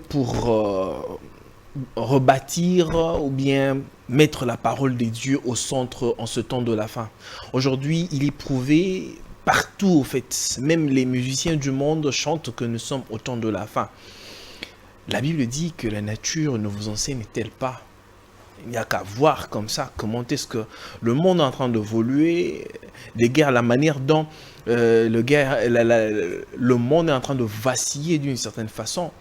pour rebâtir ou bien mettre la parole de Dieu au centre en ce temps de la fin. Aujourd'hui, il est prouvé partout, en fait. Même les musiciens du monde chantent que nous sommes au temps de la fin. La Bible dit que la nature ne vous enseigne-t-elle pas? Il n'y a qu'à voir comme ça comment est-ce que le monde est en train d'évoluer, les guerres, la manière dont le monde est en train de vaciller d'une certaine façon.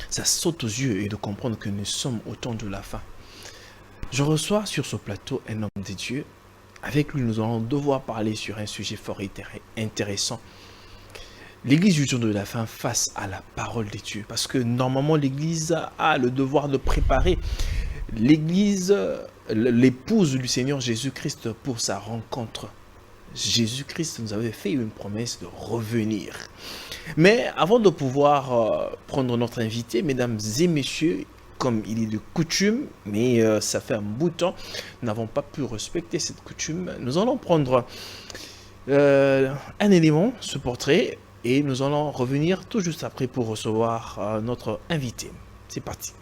Ça saute aux yeux et de comprendre que nous sommes au temps de la fin. Je reçois sur ce plateau un homme de Dieu. Avec lui, nous allons devoir parler sur un sujet fort intéressant. L'Église du jour de la fin face à la parole de Dieu. Parce que normalement, l'Église a le devoir de préparer l'Église, l'épouse du Seigneur Jésus-Christ pour sa rencontre. Jésus-Christ nous avait fait une promesse de revenir. Mais avant de pouvoir prendre notre invité, mesdames et messieurs, comme il est de coutume, mais ça fait un bout de temps, nous n'avons pas pu respecter cette coutume. Nous allons prendre un élément, ce portrait, et nous allons revenir tout juste après pour recevoir notre invité. C'est parti.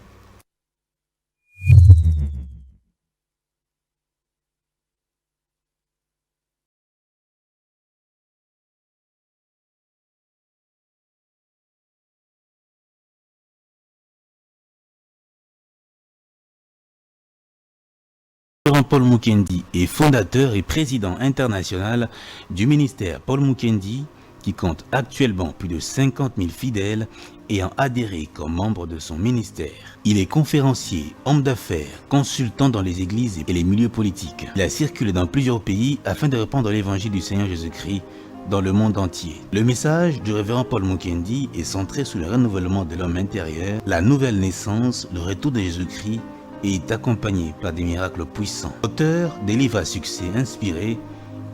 Paul Mukendi est fondateur et président international du ministère Paul Mukendi, qui compte actuellement plus de 50 000 fidèles ayant adhéré comme membre de son ministère. Il est conférencier, homme d'affaires, consultant dans les églises et les milieux politiques. Il a circulé dans plusieurs pays afin de répandre l'évangile du Seigneur Jésus-Christ dans le monde entier. Le message du révérend Paul Mukendi est centré sur le renouvellement de l'homme intérieur, la nouvelle naissance, le retour de Jésus-Christ, et est accompagné par des miracles puissants. Auteur des livres à succès inspirés,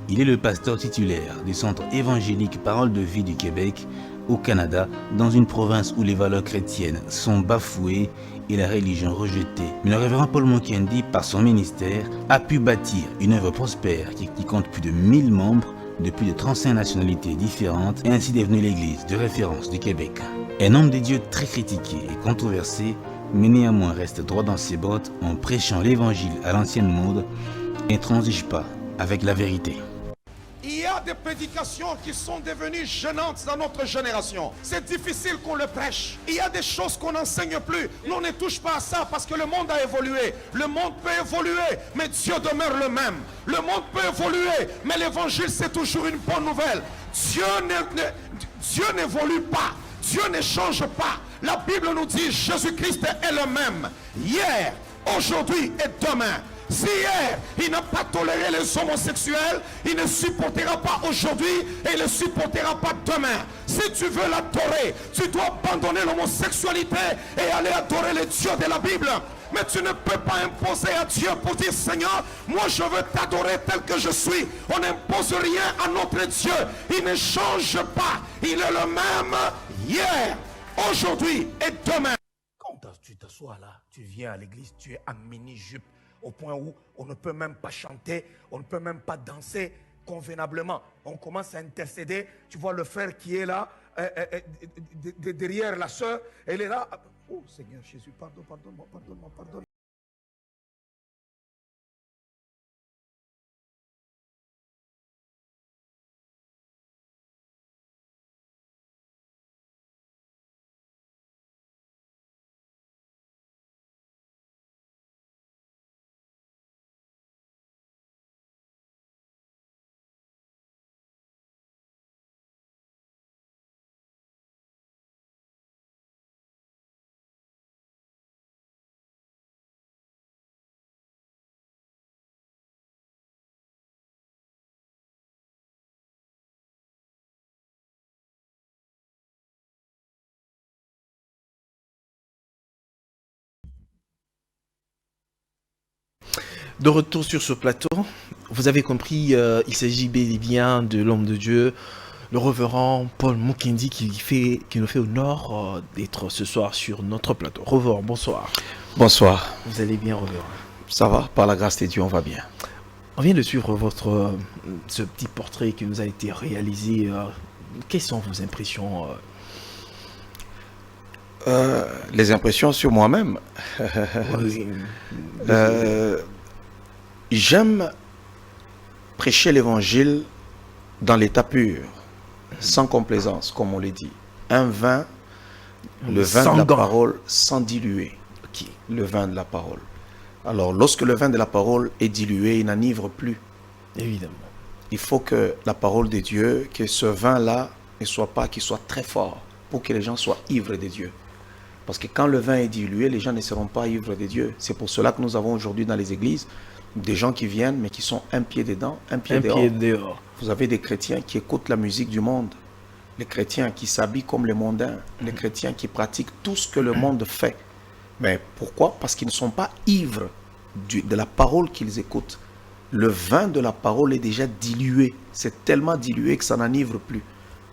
il est le pasteur titulaire du centre évangélique Parole de Vie du Québec, au Canada, dans une province où les valeurs chrétiennes sont bafouées et la religion rejetée. Mais le révérend Paul Mukendi, par son ministère, a pu bâtir une œuvre prospère qui compte plus de 1000 membres de plus de 35 nationalités différentes et ainsi devenu l'église de référence du Québec. Un homme de Dieu très critiqué et controversé, mais néanmoins reste droit dans ses bottes en prêchant l'évangile à l'ancienne mode et ne transige pas avec la vérité. Il y a des prédications qui sont devenues gênantes dans notre génération. C'est difficile qu'on le prêche. Il y a des choses qu'on n'enseigne plus. Nous, on ne touche pas à ça parce que le monde a évolué. Le monde peut évoluer, mais Dieu demeure le même. Le monde peut évoluer, mais l'évangile, c'est toujours une bonne nouvelle. Dieu n'évolue pas. Dieu ne change pas. La Bible nous dit Jésus-Christ est le même. Hier, aujourd'hui et demain. Si hier, il n'a pas toléré les homosexuels, il ne supportera pas aujourd'hui et il ne supportera pas demain. Si tu veux l'adorer, tu dois abandonner l'homosexualité et aller adorer le Dieu de la Bible. Mais tu ne peux pas imposer à Dieu pour dire Seigneur, moi je veux t'adorer tel que je suis. On n'impose rien à notre Dieu. Il ne change pas. Il est le même hier, aujourd'hui et demain. Quand tu t'assois là, tu viens à l'église, tu es en mini-jupe au point où on ne peut même pas chanter, on ne peut même pas danser convenablement. On commence à intercéder. Tu vois le frère qui est là, derrière la soeur, elle est là. Oh Seigneur Jésus, pardonne-moi. De retour sur ce plateau, vous avez compris, il s'agit bel et bien de l'homme de Dieu, le révérend Paul Mukendi qui nous fait honneur d'être ce soir sur notre plateau. Révérend, bonsoir. Bonsoir. Vous allez bien, révérend? Ça va, par la grâce de Dieu, on va bien. On vient de suivre ce petit portrait qui nous a été réalisé. Quelles sont vos impressions Les impressions sur moi-même. Oui. J'aime prêcher l'évangile dans l'état pur, sans complaisance, comme on le dit. Un vin, le vin Sans de la gants. parole, sans diluer. Ok. Le vin de la parole. Alors, lorsque le vin de la parole est dilué, il n'enivre plus. Évidemment. Il faut que la parole de Dieu, que ce vin-là ne soit pas, qu'il soit très fort, pour que les gens soient ivres de Dieu. Parce que quand le vin est dilué, les gens ne seront pas ivres de Dieu. C'est pour cela que nous avons aujourd'hui dans les églises des gens qui viennent, mais qui sont un pied dedans, un pied Un dehors. pied dehors. Vous avez des chrétiens qui écoutent la musique du monde, les chrétiens qui s'habillent comme les mondains, les chrétiens qui pratiquent tout ce que le monde fait. Mais pourquoi? Parce qu'ils ne sont pas ivres de la parole qu'ils écoutent. Le vin de la parole est déjà dilué. C'est tellement dilué que ça n'enivre plus.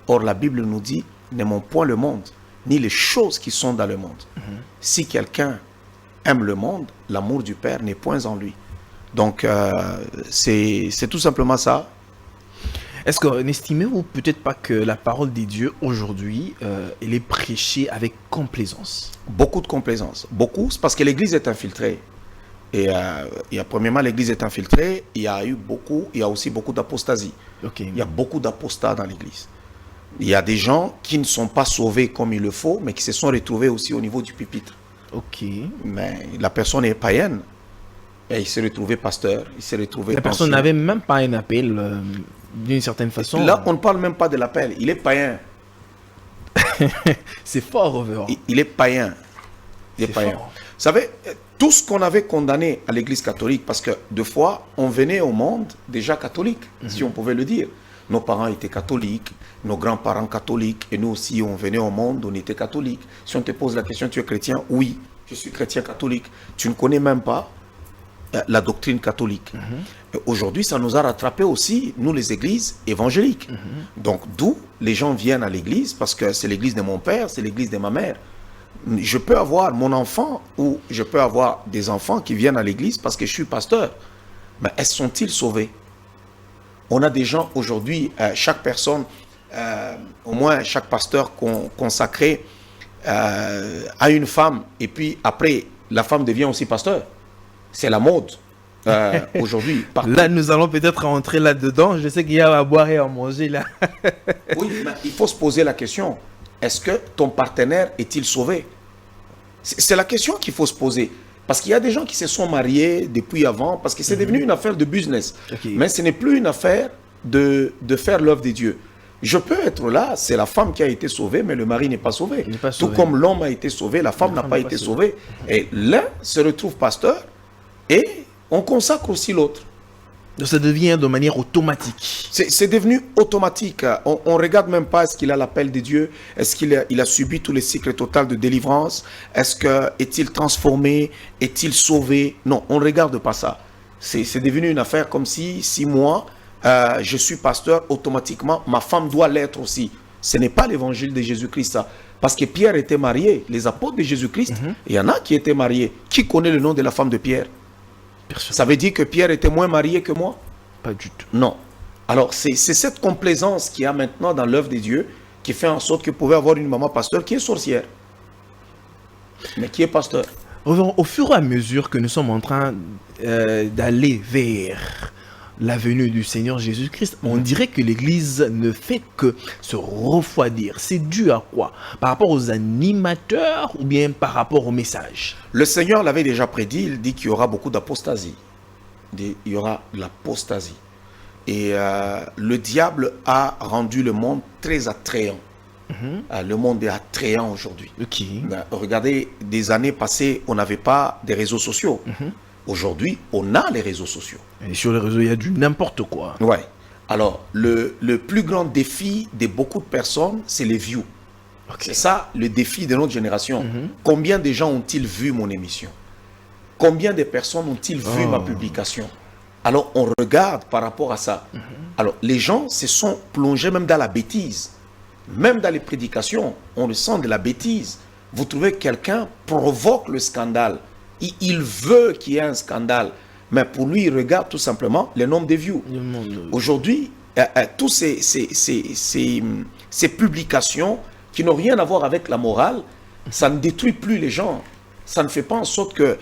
Or, la Bible nous dit, n'aimons point le monde, ni les choses qui sont dans le monde. Si quelqu'un aime le monde, l'amour du Père n'est point en lui. Donc, c'est tout simplement ça. Est-ce que n'estimez-vous peut-être pas que la parole des dieux aujourd'hui, elle est prêchée avec complaisance? Beaucoup de complaisance. Beaucoup, c'est parce que l'Église est infiltrée. Et premièrement, l'Église est infiltrée. Il y a aussi beaucoup d'apostasie. Ok. Il y a beaucoup d'apostats dans l'Église. Il y a des gens qui ne sont pas sauvés comme il le faut, mais qui se sont retrouvés aussi au niveau du pupitre. Ok. Mais la personne est païenne. Et il s'est retrouvé pasteur. Il s'est retrouvé La personne ancien. n'avait même pas un appel d'une certaine façon. Là, on ne parle même pas de l'appel. Il est païen. C'est fort, Reverend. Il est païen. Il est C'est païen. fort. Vous savez, tout ce qu'on avait condamné à l'Église catholique, parce que deux fois, on venait au monde déjà catholique, si on pouvait le dire. Nos parents étaient catholiques, nos grands-parents catholiques, et nous aussi, on venait au monde, on était catholiques. Si on te pose la question, tu es chrétien? Oui, je suis chrétien catholique. Tu ne connais même pas la doctrine catholique. Et aujourd'hui, ça nous a rattrapé aussi, nous les églises évangéliques. Donc, d'où les gens viennent à l'église, parce que c'est l'église de mon père, c'est l'église de ma mère. Je peux avoir mon enfant, ou je peux avoir des enfants qui viennent à l'église parce que je suis pasteur. Mais sont-ils sauvés? On a des gens aujourd'hui, chaque personne, au moins chaque pasteur consacré à une femme, et puis après, la femme devient aussi pasteur. C'est la mode aujourd'hui. Partout. Là, nous allons peut-être rentrer là-dedans. Je sais qu'il y a à boire et à manger là. Oui, mais il faut se poser la question. Est-ce que ton partenaire est-il sauvé? C'est la question qu'il faut se poser. Parce qu'il y a des gens qui se sont mariés depuis avant, parce que c'est devenu une affaire de business. Ok. Mais ce n'est plus une affaire de faire l'œuvre de Dieu. Je peux être là, c'est la femme qui a été sauvée, mais le mari n'est pas sauvé. Il n'est pas Tout sauvé. comme l'homme a été sauvé, la femme n'a pas été sauvée. Et l'un se retrouve pasteur, et on consacre aussi l'autre. Donc ça devient de manière automatique. C'est devenu automatique. On ne regarde même pas est-ce qu'il a l'appel de Dieu, est-ce qu'il a subi tous les cycles totaux de délivrance, est-il transformé, est-il sauvé? Non, on ne regarde pas ça. C'est devenu une affaire comme si moi, je suis pasteur, automatiquement, ma femme doit l'être aussi. Ce n'est pas l'évangile de Jésus-Christ, ça. Parce que Pierre était marié, les apôtres de Jésus-Christ, il y en a qui étaient mariés. Qui connaît le nom de la femme de Pierre? Personne. Ça veut dire que Pierre était moins marié que moi? Pas du tout. Non. Alors, c'est cette complaisance qu'il y a maintenant dans l'œuvre de Dieu qui fait en sorte que vous pouvez avoir une maman pasteur qui est sorcière, mais qui est pasteur. Au fur et à mesure que nous sommes en train d'aller vers la venue du Seigneur Jésus-Christ, on dirait que l'Église ne fait que se refroidir. C'est dû à quoi? Par rapport aux animateurs ou bien par rapport au message? Le Seigneur l'avait déjà prédit, il dit qu'il y aura beaucoup d'apostasie. Il y aura de l'apostasie. Et le diable a rendu le monde très attrayant. Le monde est attrayant aujourd'hui. Ok. Regardez, des années passées, on n'avait pas des réseaux sociaux. Aujourd'hui, on a les réseaux sociaux. Et sur les réseaux, il y a du n'importe quoi. Ouais. Alors, le plus grand défi de beaucoup de personnes, c'est les views. Ok. C'est ça le défi de notre génération. Combien de gens ont-ils vu mon émission? Combien de personnes ont-ils vu ma publication? Alors, on regarde par rapport à ça. Alors, les gens se sont plongés même dans la bêtise. Même dans les prédications, on ressent de la bêtise. Vous trouvez que quelqu'un provoque le scandale. Il veut qu'il y ait un scandale. Mais pour lui, il regarde tout simplement le nombre de views. Le monde. Aujourd'hui, toutes ces publications qui n'ont rien à voir avec la morale, Ça ne détruit plus les gens. Ça ne fait pas en sorte que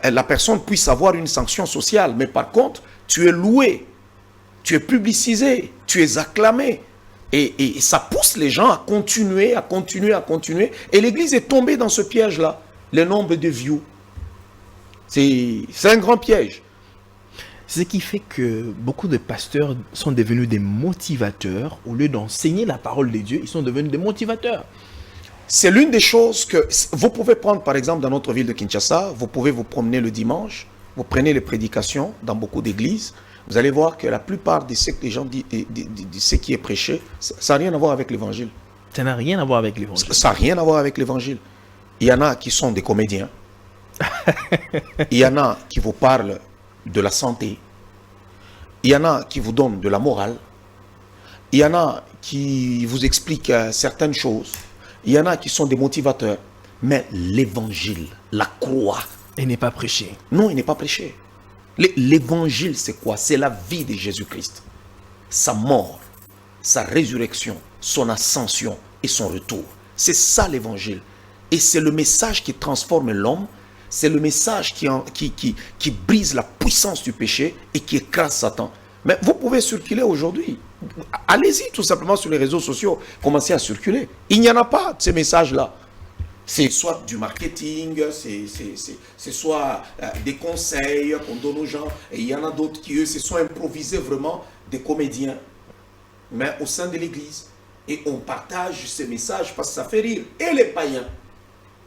la personne puisse avoir une sanction sociale. Mais par contre, tu es loué, tu es publicisé, tu es acclamé. Et ça pousse les gens à continuer. Et l'Église est tombée dans ce piège-là. Le nombre de views. C'est un grand piège. Ce qui fait que beaucoup de pasteurs sont devenus des motivateurs. Au lieu d'enseigner la parole de Dieu, ils sont devenus des motivateurs. C'est l'une des choses que vous pouvez prendre, par exemple, dans notre ville de Kinshasa. Vous pouvez vous promener le dimanche. Vous prenez les prédications dans beaucoup d'églises. Vous allez voir que la plupart de ce que les gens disent, de ce qui est prêché, ça n'a rien à voir avec l'évangile. Ça n'a rien à voir avec l'évangile. Ça n'a rien à voir avec l'évangile. Il y en a qui sont des comédiens. Il y en a qui vous parlent de la santé. Il y en a qui vous donnent de la morale. Il y en a qui vous expliquent certaines choses. Il y en a qui sont des motivateurs. Mais l'évangile, la croix, Et n'est pas prêché. non, il n'est pas prêché. L'évangile, c'est quoi? C'est la vie de Jésus-Christ. Sa mort, sa résurrection, son ascension et son retour. C'est ça l'évangile. Et c'est le message qui transforme l'homme. C'est le message qui brise la puissance du péché et qui écrase Satan. Mais vous pouvez circuler aujourd'hui. Allez-y tout simplement sur les réseaux sociaux. Commencez à circuler. Il n'y en a pas de ces messages-là. C'est soit du marketing, c'est soit des conseils qu'on donne aux gens. Et il y en a d'autres qui, eux, se sont improvisés vraiment des comédiens. Mais au sein de l'Église. Et on partage ces messages parce que ça fait rire. Et les païens.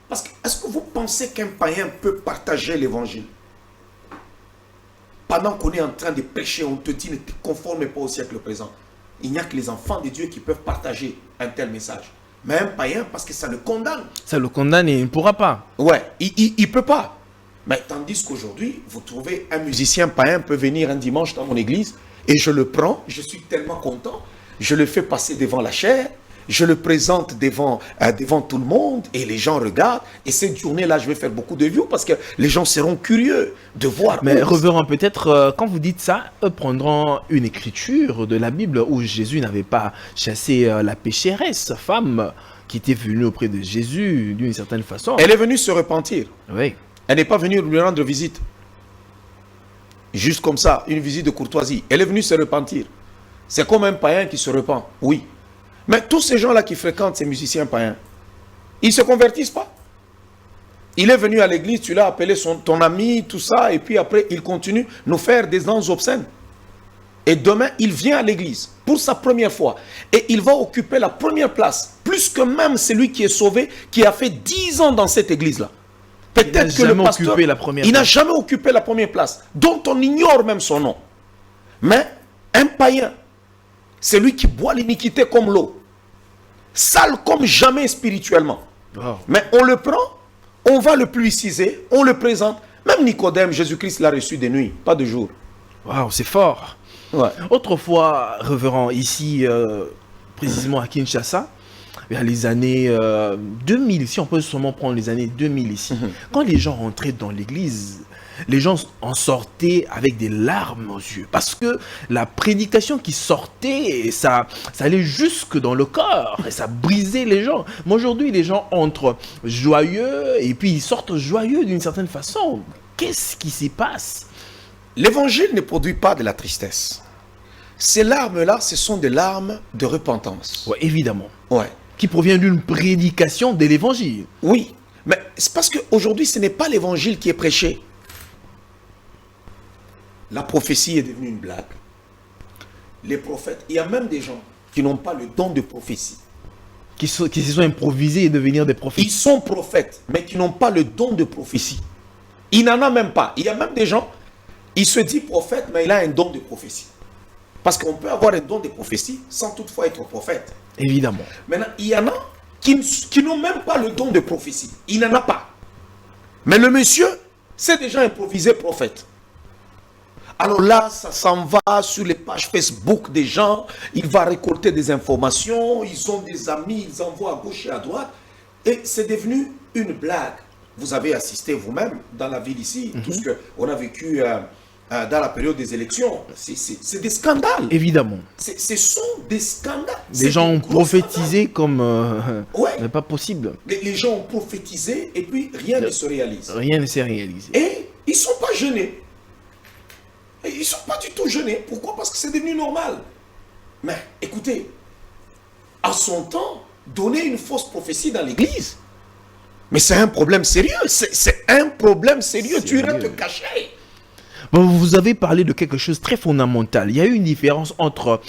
Parce que, est-ce que vous pensez qu'un païen peut partager l'évangile? Pendant qu'on est en train de prêcher, on te dit ne te conforme pas au siècle présent. Il n'y a que les enfants de Dieu qui peuvent partager un tel message. Mais un païen, parce que ça le condamne. Ça le condamne et il ne pourra pas. Ouais, il ne peut pas. Mais tandis qu'aujourd'hui, vous trouvez un musicien païen peut venir un dimanche dans mon église et je le prends, je suis tellement content, je le fais passer devant la chaire, je le présente devant tout le monde et les gens regardent. Et cette journée-là, je vais faire beaucoup de views parce que les gens seront curieux de voir. Mais reverend, peut-être quand vous dites ça, eux prendront une écriture de la Bible où Jésus n'avait pas chassé la pécheresse, femme qui était venue auprès de Jésus d'une certaine façon. Elle est venue se repentir. Oui. Elle n'est pas venue lui rendre visite. Juste comme ça, une visite de courtoisie. Elle est venue se repentir. C'est comme un païen qui se repent. Oui. Mais tous ces gens-là qui fréquentent ces musiciens païens, ils ne se convertissent pas. Il est venu à l'église, tu l'as appelé ton ami, tout ça, et puis après, il continue nous faire des danses obscènes. Et demain, il vient à l'église pour sa première fois. Et il va occuper la première place, plus que même celui qui est sauvé, qui a fait 10 ans dans cette église-là. Peut-être que le pasteur, il n'a jamais occupé la première place, dont on ignore même son nom. Mais un païen, c'est lui qui boit l'iniquité comme l'eau, sale comme jamais spirituellement. Wow. Mais on le prend, on va le publiciser, on le présente. Même Nicodème, Jésus-Christ l'a reçu de nuit, pas de jour. Waouh, c'est fort. Ouais. Autrefois, reverend, ici, précisément à Kinshasa, vers les années 2000, ici, on peut seulement prendre les années 2000 ici. Quand les gens rentraient dans l'église, les gens en sortaient avec des larmes aux yeux. Parce que la prédication qui sortait, ça allait jusque dans le corps. Et ça brisait les gens. Mais aujourd'hui, les gens entrent joyeux et puis ils sortent joyeux d'une certaine façon. Qu'est-ce qui s'y passe? L'évangile ne produit pas de la tristesse. Ces larmes-là, ce sont des larmes de repentance. Oui, évidemment. Ouais. Qui provient d'une prédication de l'évangile. Oui, mais c'est parce qu'aujourd'hui, ce n'est pas l'évangile qui est prêché. La prophétie est devenue une blague. Les prophètes, il y a même des gens qui n'ont pas le don de prophétie. Qui se sont improvisés et devenir des prophètes. Ils sont prophètes, mais qui n'ont pas le don de prophétie. Il n'en a même pas. Il y a même des gens, il se dit prophète, mais il a un don de prophétie. Parce qu'on peut avoir un don de prophétie sans toutefois être prophète. Évidemment. Maintenant, il y en a qui n'ont même pas le don de prophétie. Il n'en a pas. Mais le monsieur s'est déjà improvisé prophète. Alors là, ça s'en va sur les pages Facebook des gens. Il va récolter des informations. Ils ont des amis, ils envoient à gauche et à droite. Et c'est devenu une blague. Vous avez assisté vous-même dans la ville ici, tout ce qu'on a vécu dans la période des élections. C'est des scandales. Évidemment. Ce sont des scandales. Des gens ont prophétisé comme... Ouais. n'est pas possible. Les gens ont prophétisé et puis rien ne se réalise. Rien ne s'est réalisé. Et ils ne sont pas gênés. Et ils ne sont pas du tout gênés. Pourquoi? Parce que c'est devenu normal. Mais écoutez, à son temps, donner une fausse prophétie dans l'église, mais c'est un problème sérieux. C'est un problème sérieux. Tu irais te cacher. Bon, vous avez parlé de quelque chose de très fondamental. Il y a eu une différence entre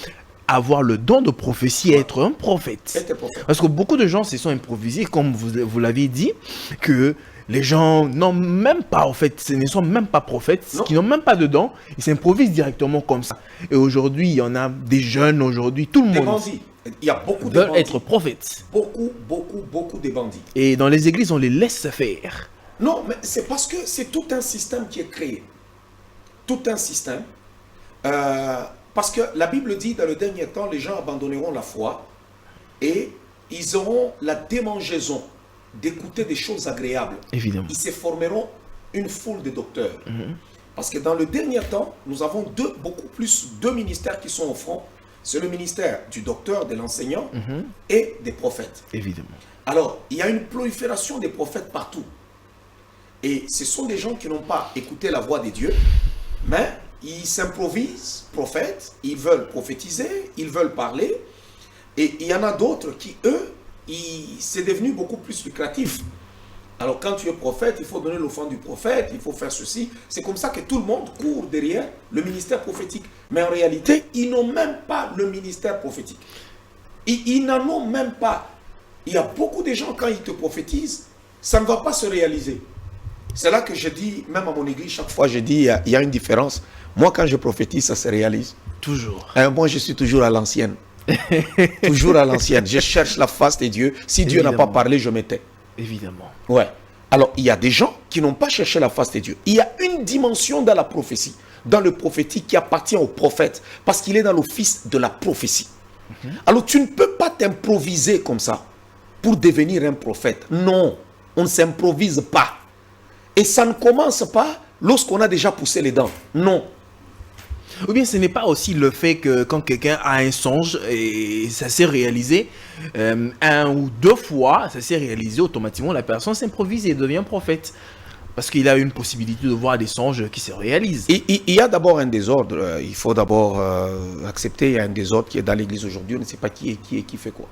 avoir le don de prophétie et être un prophète. Être prophète. Parce que beaucoup de gens se sont improvisés, comme vous l'avez dit, que les gens n'ont même pas, en fait, ce ne sont même pas prophètes, Non. qui n'ont même pas de don, ils s'improvisent directement comme ça. Et aujourd'hui, il y en a des jeunes, aujourd'hui, tout le Des monde bandits. Il y a beaucoup de veut bandits. être prophète. Beaucoup de bandits. Et dans les églises, on les laisse faire. Non, mais c'est parce que c'est tout un système qui est créé. Tout un système. Parce que la Bible dit, dans le dernier temps, les gens abandonneront la foi et ils auront la démangeaison d'écouter des choses agréables. Évidemment. Ils se formeront une foule de docteurs. Parce que dans le dernier temps, nous avons deux ministères qui sont au front. C'est le ministère du docteur, de l'enseignant et des prophètes. Évidemment. Alors, il y a une prolifération des prophètes partout. Et ce sont des gens qui n'ont pas écouté la voix de Dieu, mais ils s'improvisent prophètes, ils veulent prophétiser, ils veulent parler. Et il y en a d'autres qui, eux, c'est devenu beaucoup plus lucratif. Alors, quand tu es prophète, il faut donner l'offrande du prophète, il faut faire ceci. C'est comme ça que tout le monde court derrière le ministère prophétique. Mais en réalité, ils n'ont même pas le ministère prophétique. Ils n'en ont même pas. Il y a beaucoup de gens, quand ils te prophétisent, ça ne va pas se réaliser. C'est là que je dis, même à mon église, chaque fois, je dis, il y a une différence. Moi, quand je prophétise, ça se réalise. Toujours. Moi, je suis toujours à l'ancienne. Toujours à l'ancienne. Je cherche la face de Dieu. Si Dieu n'a pas Évidemment. parlé, je me tais. Évidemment. Ouais. Alors, il y a des gens qui n'ont pas cherché la face de Dieu. Il y a une dimension dans la prophétie, dans le prophétique qui appartient au prophète, parce qu'il est dans l'office de la prophétie. Alors, tu ne peux pas t'improviser comme ça pour devenir un prophète. Non, on ne s'improvise pas. Et ça ne commence pas lorsqu'on a déjà poussé les dents. Non. Ou bien ce n'est pas aussi le fait que quand quelqu'un a un songe et ça s'est réalisé, un ou deux fois, ça s'est réalisé automatiquement, la personne s'improvise et devient prophète. Parce qu'il a une possibilité de voir des songes qui se réalisent. Il y a d'abord un désordre. Il faut d'abord accepter, il y a un désordre qui est dans l'église aujourd'hui. On ne sait pas qui fait quoi.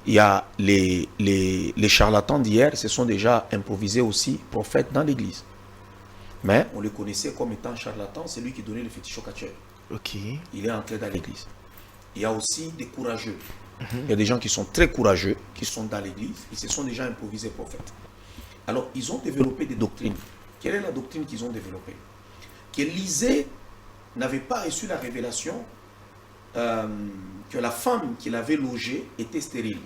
Il y a les charlatans d'hier, se sont déjà improvisés aussi prophètes dans l'église. Mais on le connaissait comme étant charlatan, c'est lui qui donnait le fétiche au catcheur. Ok. Il est entré dans l'église. Il y a aussi des courageux. Il y a des gens qui sont très courageux, qui sont dans l'église, ils se sont déjà improvisés prophètes. Alors, ils ont développé des doctrines. Quelle est la doctrine qu'ils ont développée? Qu'Élisée n'avait pas reçu la révélation que la femme qu'il avait logée était stérile.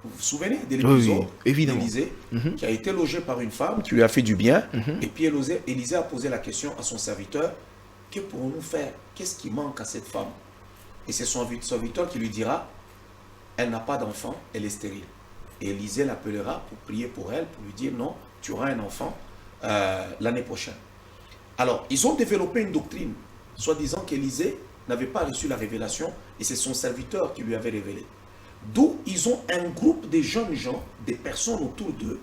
Vous vous souvenez de l'épisode Oui, évidemment. d'Élisée qui a été logé par une femme qui lui a fait du bien. Et puis Élisée a posé la question à son serviteur, que pourrons-nous faire? Qu'est-ce qui manque à cette femme? Et c'est son serviteur qui lui dira, elle n'a pas d'enfant, elle est stérile. Et Élisée l'appellera pour prier pour elle, pour lui dire, non, tu auras un enfant l'année prochaine. Alors, ils ont développé une doctrine, soi-disant qu'Élisée n'avait pas reçu la révélation, et c'est son serviteur qui lui avait révélé. D'où ils ont un groupe de jeunes gens, des personnes autour d'eux,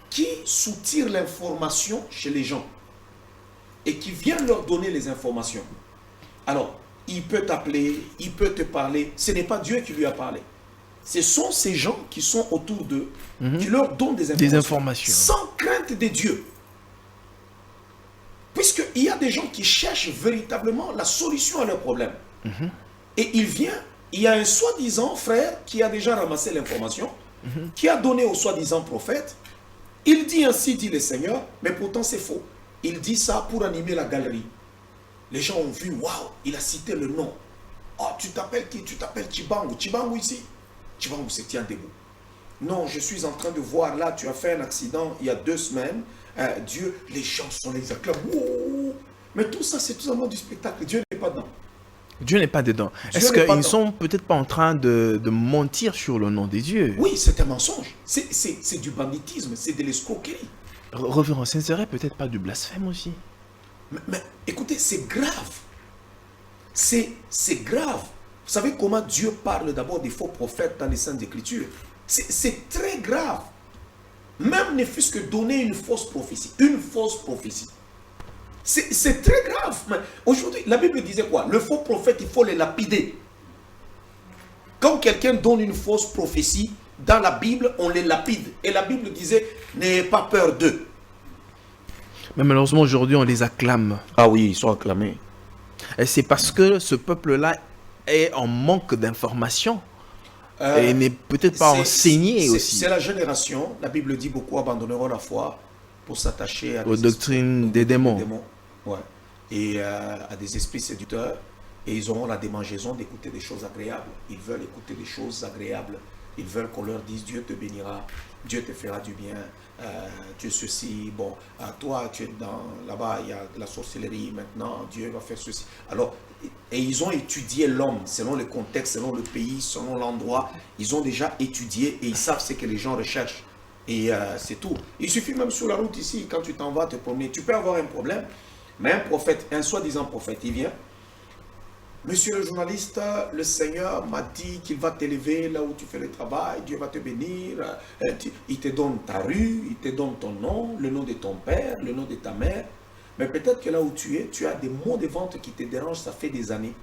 qui soutirent l'information chez les gens et qui viennent leur donner les informations. Alors, il peut t'appeler, il peut te parler, ce n'est pas Dieu qui lui a parlé. Ce sont ces gens qui sont autour d'eux, qui leur donnent des informations. Sans crainte de Dieu. Puisqu'il y a des gens qui cherchent véritablement la solution à leurs problèmes. Et il y a un soi-disant frère qui a déjà ramassé l'information, qui a donné au soi-disant prophète. Il dit ainsi, dit le Seigneur, mais pourtant c'est faux. Il dit ça pour animer la galerie. Les gens ont vu, waouh, il a cité le nom. Oh, tu t'appelles qui? Tu t'appelles Chibangu. Chibangu ici? Chibangu se tient debout. Non, je suis en train de voir là, tu as fait un accident il y a 2 semaines. Dieu, les gens sont les acclament. Wow. Mais tout ça, c'est tout simplement du spectacle. Dieu n'est pas dedans. Dieu n'est pas dedans. Est-ce qu'ils ne sont peut-être pas en train de mentir sur le nom des dieux? Oui, c'est un mensonge. C'est du banditisme, c'est de l'escroquerie. Révérend, ce ne serait peut-être pas du blasphème aussi? Mais écoutez, c'est grave. C'est grave. Vous savez comment Dieu parle d'abord des faux prophètes dans les Saintes Écritures? C'est très grave. Même ne fût-ce que donner une fausse prophétie. Une fausse prophétie. C'est très grave. Aujourd'hui, la Bible disait quoi? Le faux prophète, il faut les lapider. Quand quelqu'un donne une fausse prophétie, dans la Bible, on les lapide. Et la Bible disait, n'ayez pas peur d'eux. Mais malheureusement, aujourd'hui, on les acclame. Ah oui, ils sont acclamés. Et c'est parce que ce peuple-là est en manque d'informations. Et n'est peut-être pas enseigné aussi. C'est la génération, la Bible dit, beaucoup abandonneront la foi pour s'attacher aux doctrines des démons. Ouais. Et à des esprits séducteurs. Et ils auront la démangeaison d'écouter des choses agréables. Ils veulent écouter des choses agréables. Ils veulent qu'on leur dise, Dieu te bénira, Dieu te fera du bien, Dieu ceci, bon, toi tu es là-bas, il y a de la sorcellerie maintenant, Dieu va faire ceci. Alors, et ils ont étudié l'homme selon le contexte, selon le pays, selon l'endroit. Ils ont déjà étudié et ils savent ce que les gens recherchent. Et c'est tout. Il suffit même sur la route ici, quand tu t'en vas te promener, tu peux avoir un problème, mais un prophète, un soi-disant prophète, il vient. Monsieur le journaliste, le Seigneur m'a dit qu'il va t'élever là où tu fais le travail, Dieu va te bénir, il te donne ta rue, il te donne ton nom, le nom de ton père, le nom de ta mère. Mais peut-être que là où tu es, tu as des maux de ventre qui te dérangent, ça fait des années.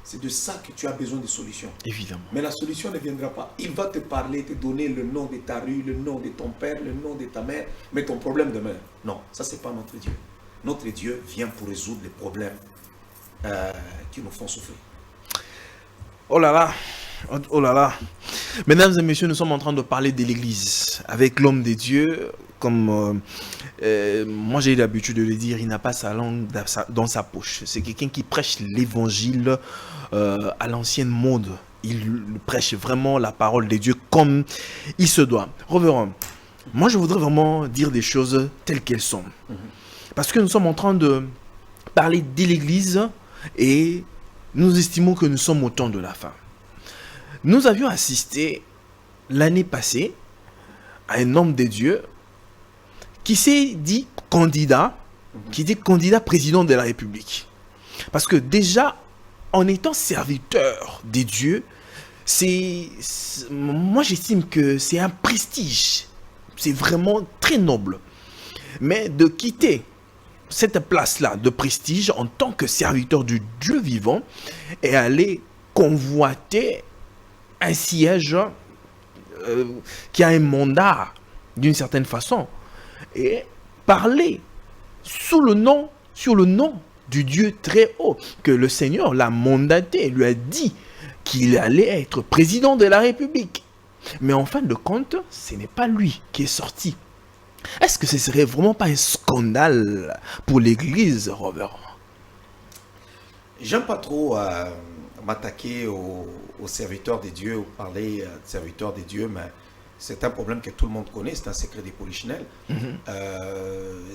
C'est de ça que tu as besoin de solutions. Évidemment. Mais la solution ne viendra pas. Il va te parler, te donner le nom de ta rue, le nom de ton père, le nom de ta mère, mais ton problème demeure. Non, ça c'est pas notre Dieu. Notre Dieu vient pour résoudre les problèmes qui nous font souffrir. Oh là là, oh là là. Mesdames et messieurs, nous sommes en train de parler de l'Église avec l'homme de Dieu. Comme moi j'ai l'habitude de le dire, il n'a pas sa langue dans sa poche. C'est quelqu'un qui prêche l'évangile à l'ancienne monde. Il prêche vraiment la parole de Dieu comme il se doit. Reverend, moi je voudrais vraiment dire des choses telles qu'elles sont. Parce que nous sommes en train de parler de l'Église et nous estimons que nous sommes au temps de la fin. Nous avions assisté l'année passée à un homme de Dieu qui s'est dit candidat, président de la République. Parce que déjà, en étant serviteur des dieux, moi j'estime que c'est un prestige. C'est vraiment très noble. Mais de quitter cette place-là de prestige en tant que serviteur du Dieu vivant et aller convoiter un siège qui a un mandat d'une certaine façon et parler sur le nom du Dieu très haut que le Seigneur l'a mandaté, lui a dit qu'il allait être président de la République. Mais en fin de compte, ce n'est pas lui qui est sorti. Est-ce que ce serait vraiment pas un scandale pour l'Église, Robert? J'aime pas trop m'attaquer aux serviteurs de Dieu ou parler de serviteurs de Dieu, mais c'est un problème que tout le monde connaît, c'est un secret des polichinelles.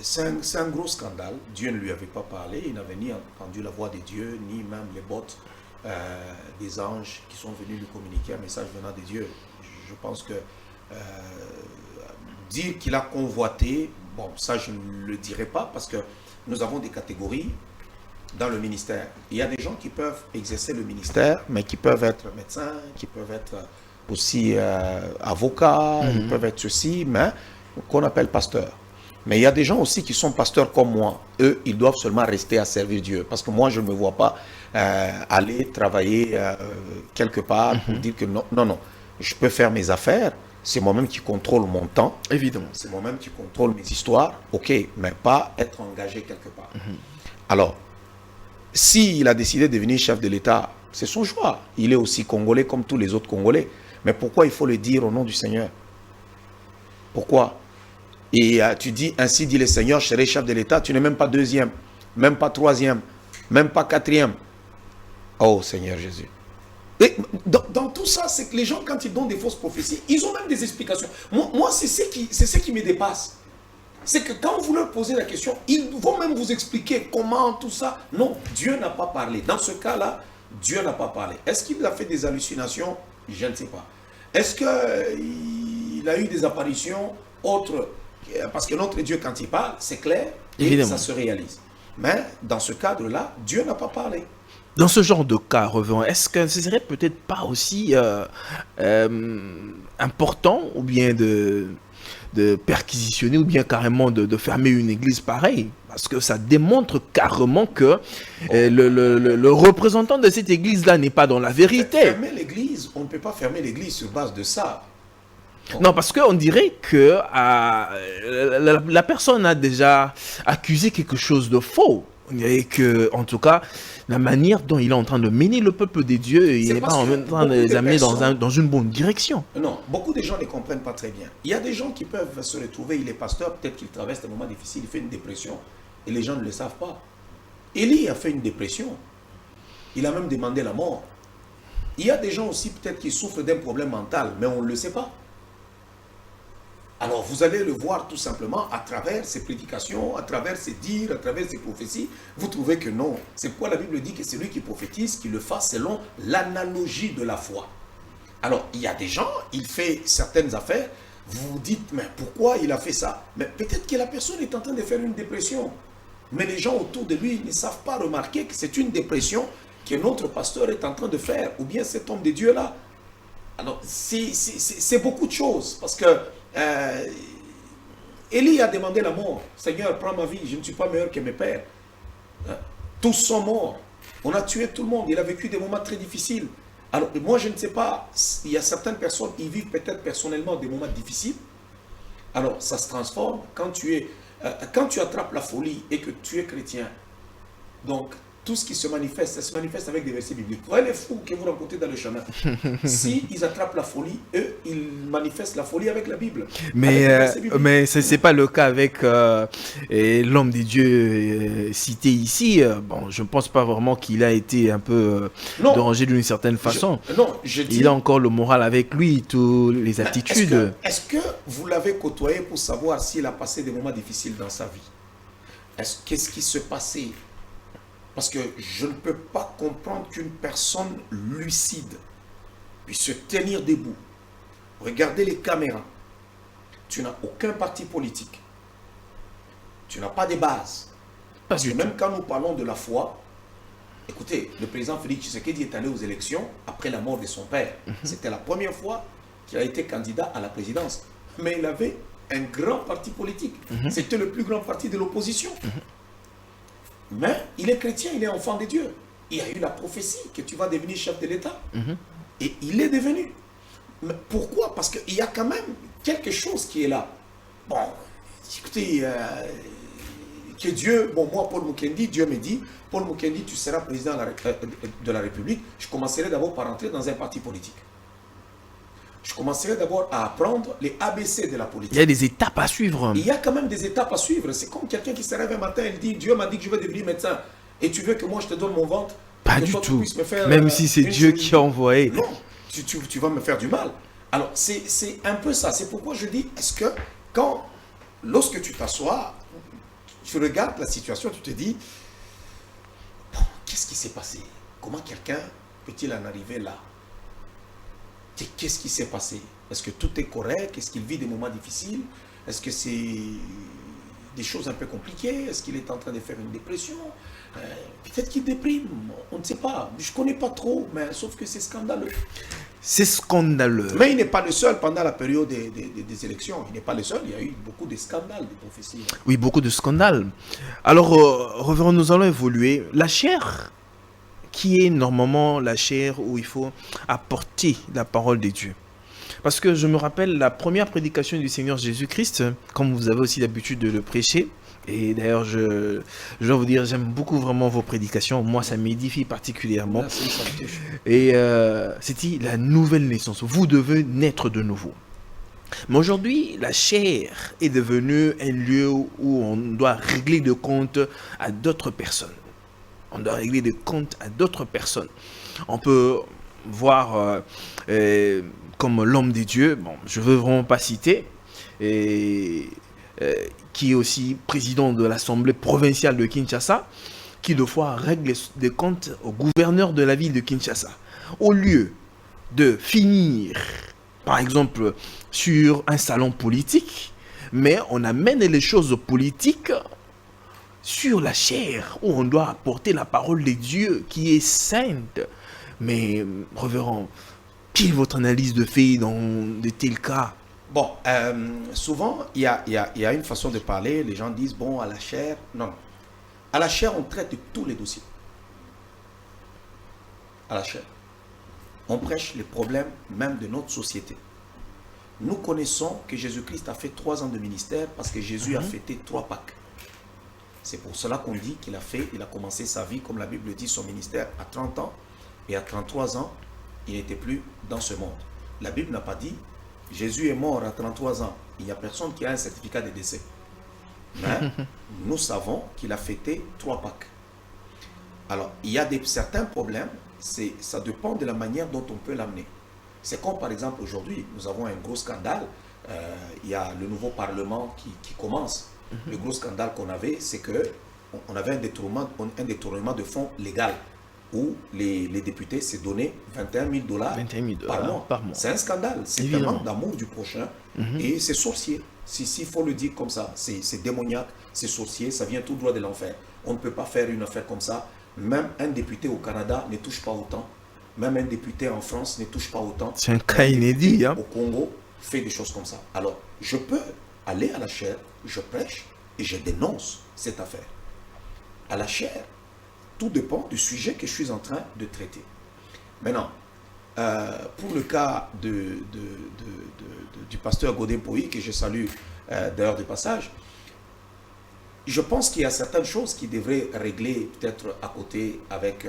C'est un gros scandale. Dieu ne lui avait pas parlé, il n'avait ni entendu la voix de Dieu, ni même les bottes des anges qui sont venus lui communiquer un message venant de Dieu. Je pense que dire qu'il a convoité, bon, ça je ne le dirai pas parce que nous avons des catégories dans le ministère. Il y a des gens qui peuvent exercer le ministère, mais qui peuvent être médecins, qui peuvent être aussi avocats, ils peuvent être ceci, mais qu'on appelle pasteurs. Mais il y a des gens aussi qui sont pasteurs comme moi. Eux, ils doivent seulement rester à servir Dieu. Parce que moi, je ne me vois pas aller travailler quelque part pour dire que non, non, non. Je peux faire mes affaires. C'est moi-même qui contrôle mon temps. Évidemment. C'est moi-même qui contrôle mes histoires. OK, mais pas être engagé quelque part. Alors, s'il a décidé de devenir chef de l'État, c'est son choix. Il est aussi congolais comme tous les autres Congolais. Mais pourquoi il faut le dire au nom du Seigneur? Pourquoi? Et tu dis, ainsi dit le Seigneur, je serai chef de l'État. Tu n'es même pas deuxième, même pas troisième, même pas quatrième. Oh Seigneur Jésus. Et dans tout ça, c'est que les gens, quand ils donnent des fausses prophéties, ils ont même des explications. Moi c'est ce qui me dépasse. C'est que quand vous leur posez la question, ils vont même vous expliquer comment tout ça. Non, Dieu n'a pas parlé. Dans ce cas-là, Dieu n'a pas parlé. Est-ce qu'il a fait des hallucinations? Je ne sais pas. Est-ce qu'il a eu des apparitions autres? Parce que notre Dieu, quand il parle, c'est clair et ça se réalise. Mais dans ce cadre-là, Dieu n'a pas parlé. Dans ce genre de cas, revenons, est-ce que ce serait peut-être pas aussi important ou bien de perquisitionner ou bien carrément de fermer une église pareille? Parce que ça démontre carrément que le représentant de cette église-là n'est pas dans la vérité. Fermer l'église, on ne peut pas fermer l'église sur base de ça. Non, parce qu'on dirait que la personne a déjà accusé quelque chose de faux. On dirait que, en tout cas, la manière dont il est en train de mener le peuple des dieux, il n'est pas en train de les amener dans une bonne direction. Non, beaucoup de gens ne comprennent pas très bien. Il y a des gens qui peuvent se retrouver, il est pasteur, peut-être qu'il traverse des moments difficiles, il fait une dépression, et les gens ne le savent pas. Élie a fait une dépression. Il a même demandé la mort. Il y a des gens aussi peut-être qui souffrent d'un problème mental, mais on ne le sait pas. Alors vous allez le voir tout simplement à travers ses prédications, à travers ses dires, à travers ses prophéties. Vous trouvez que non. C'est pourquoi la Bible dit que c'est lui qui prophétise, qu'il le fasse selon l'analogie de la foi. Alors il y a des gens, il fait certaines affaires, vous vous dites, mais pourquoi il a fait ça? Mais peut-être que la personne est en train de faire une dépression. Mais les gens autour de lui ne savent pas remarquer que c'est une dépression que notre pasteur est en train de faire, ou bien cet homme de Dieu-là. Alors c'est beaucoup de choses, parce que Élie a demandé la mort. Seigneur, prends ma vie, je ne suis pas meilleur que mes pères. Tous sont morts. On a tué tout le monde. Il a vécu des moments très difficiles. Alors, moi, je ne sais pas, il y a certaines personnes, ils vivent peut-être personnellement des moments difficiles. Alors, ça se transforme quand tu attrapes la folie et que tu es chrétien. Donc, tout ce qui se manifeste, ça se manifeste avec des versets bibliques. Voyez les fous que vous rencontrez dans le chemin. Si ils attrapent la folie, eux, ils manifestent la folie avec la Bible. Mais ce n'est pas le cas avec l'homme de Dieu cité ici. Bon, je ne pense pas vraiment qu'il a été un peu dérangé d'une certaine façon. Il a encore le moral avec lui, toutes les attitudes. Est-ce que vous l'avez côtoyé pour savoir s'il a passé des moments difficiles dans sa vie? Qu'est-ce qui se passait? Parce que je ne peux pas comprendre qu'une personne lucide puisse se tenir debout, regarder les caméras. Tu n'as aucun parti politique. Tu n'as pas de base. Parce que même quand nous parlons de la foi, écoutez, le président Félix Tshisekedi est allé aux élections après la mort de son père. C'était la première fois qu'il a été candidat à la présidence. Mais il avait un grand parti politique. C'était le plus grand parti de l'opposition. Mais il est chrétien, il est enfant de Dieu. Il y a eu la prophétie que tu vas devenir chef de l'État. Et il est devenu. Mais pourquoi? Parce qu'il y a quand même quelque chose qui est là. Bon, écoutez, que Dieu, bon, moi, Paul Mukendi, Dieu me dit, Paul Mukendi, tu seras président de la République. Je commencerai d'abord par entrer dans un parti politique. Je commencerai d'abord à apprendre les ABC de la politique. Il y a des étapes à suivre. Il y a quand même des étapes à suivre. C'est comme quelqu'un qui se réveille un matin et dit, Dieu m'a dit que je vais devenir médecin. Et tu veux que moi je te donne mon ventre? Pas du tout. Même si c'est Dieu qui a envoyé. Non, tu vas me faire du mal. Alors c'est un peu ça. C'est pourquoi je dis, est-ce que lorsque tu t'assois, tu regardes la situation, tu te dis, bon, qu'est-ce qui s'est passé? Comment quelqu'un peut-il en arriver là? Qu'est-ce qui s'est passé? Est-ce que tout est correct? Est-ce qu'il vit des moments difficiles? Est-ce que c'est des choses un peu compliquées? Est-ce qu'il est en train de faire une dépression? Peut-être qu'il déprime, on ne sait pas. Je ne connais pas trop, mais sauf que c'est scandaleux. C'est scandaleux. Mais il n'est pas le seul pendant la période des élections. Il n'est pas le seul, il y a eu beaucoup de scandales, de prophéties. Oui, beaucoup de scandales. Alors, revenons, nous allons évoluer. La chair, qui est normalement la chair où il faut apporter la parole de Dieu. Parce que je me rappelle la première prédication du Seigneur Jésus-Christ, comme vous avez aussi l'habitude de le prêcher. Et d'ailleurs, je dois vous dire, j'aime beaucoup vraiment vos prédications. Moi, ça m'édifie particulièrement. Merci, ça me touche. Et c'était la nouvelle naissance. Vous devez naître de nouveau. Mais aujourd'hui, la chair est devenue un lieu où on doit régler des comptes à d'autres personnes. On doit régler des comptes à d'autres personnes. On peut voir comme l'homme des dieux, bon, je ne veux vraiment pas citer, qui est aussi président de l'Assemblée provinciale de Kinshasa, qui de fois règle des comptes au gouverneur de la ville de Kinshasa. Au lieu de finir, par exemple, sur un salon politique, mais on amène les choses politiques sur la chair, où on doit apporter la parole de Dieu qui est sainte. Mais, révérend, quelle est votre analyse de fait dans de tels cas? Bon, souvent, il y a une façon de parler. Les gens disent, bon, à la chair. Non. À la chair, on traite de tous les dossiers. À la chair. On prêche les problèmes même de notre société. Nous connaissons que Jésus-Christ a fait 3 ans de ministère parce que Jésus a fêté 3 Pâques. C'est pour cela qu'on dit qu'il a commencé sa vie, comme la Bible dit, son ministère à 30 ans. Et à 33 ans, il n'était plus dans ce monde. La Bible n'a pas dit, Jésus est mort à 33 ans. Il n'y a personne qui a un certificat de décès. Mais nous savons qu'il a fêté 3 Pâques. Alors, il y a certains problèmes, ça dépend de la manière dont on peut l'amener. C'est comme par exemple aujourd'hui, nous avons un gros scandale. Il y a le nouveau Parlement qui commence. Le gros scandale qu'on avait, c'est qu'on avait un détournement de fonds légal où les députés s'est donné 21 000 $ par mois. C'est un scandale. C'est un manque d'amour du prochain et c'est sorcier. S'il faut le dire comme ça, c'est démoniaque, c'est sorcier, ça vient tout droit de l'enfer. On ne peut pas faire une affaire comme ça. Même un député au Canada ne touche pas autant. Même un député en France ne touche pas autant. C'est un cas inédit. Au Congo, fait des choses comme ça. Alors, je peux aller à la chair, je prêche et je dénonce cette affaire. À la chair, tout dépend du sujet que je suis en train de traiter. Maintenant, pour le cas du pasteur Godin Poï, que je salue d'ailleurs de passage, je pense qu'il y a certaines choses qui devraient régler peut-être à côté avec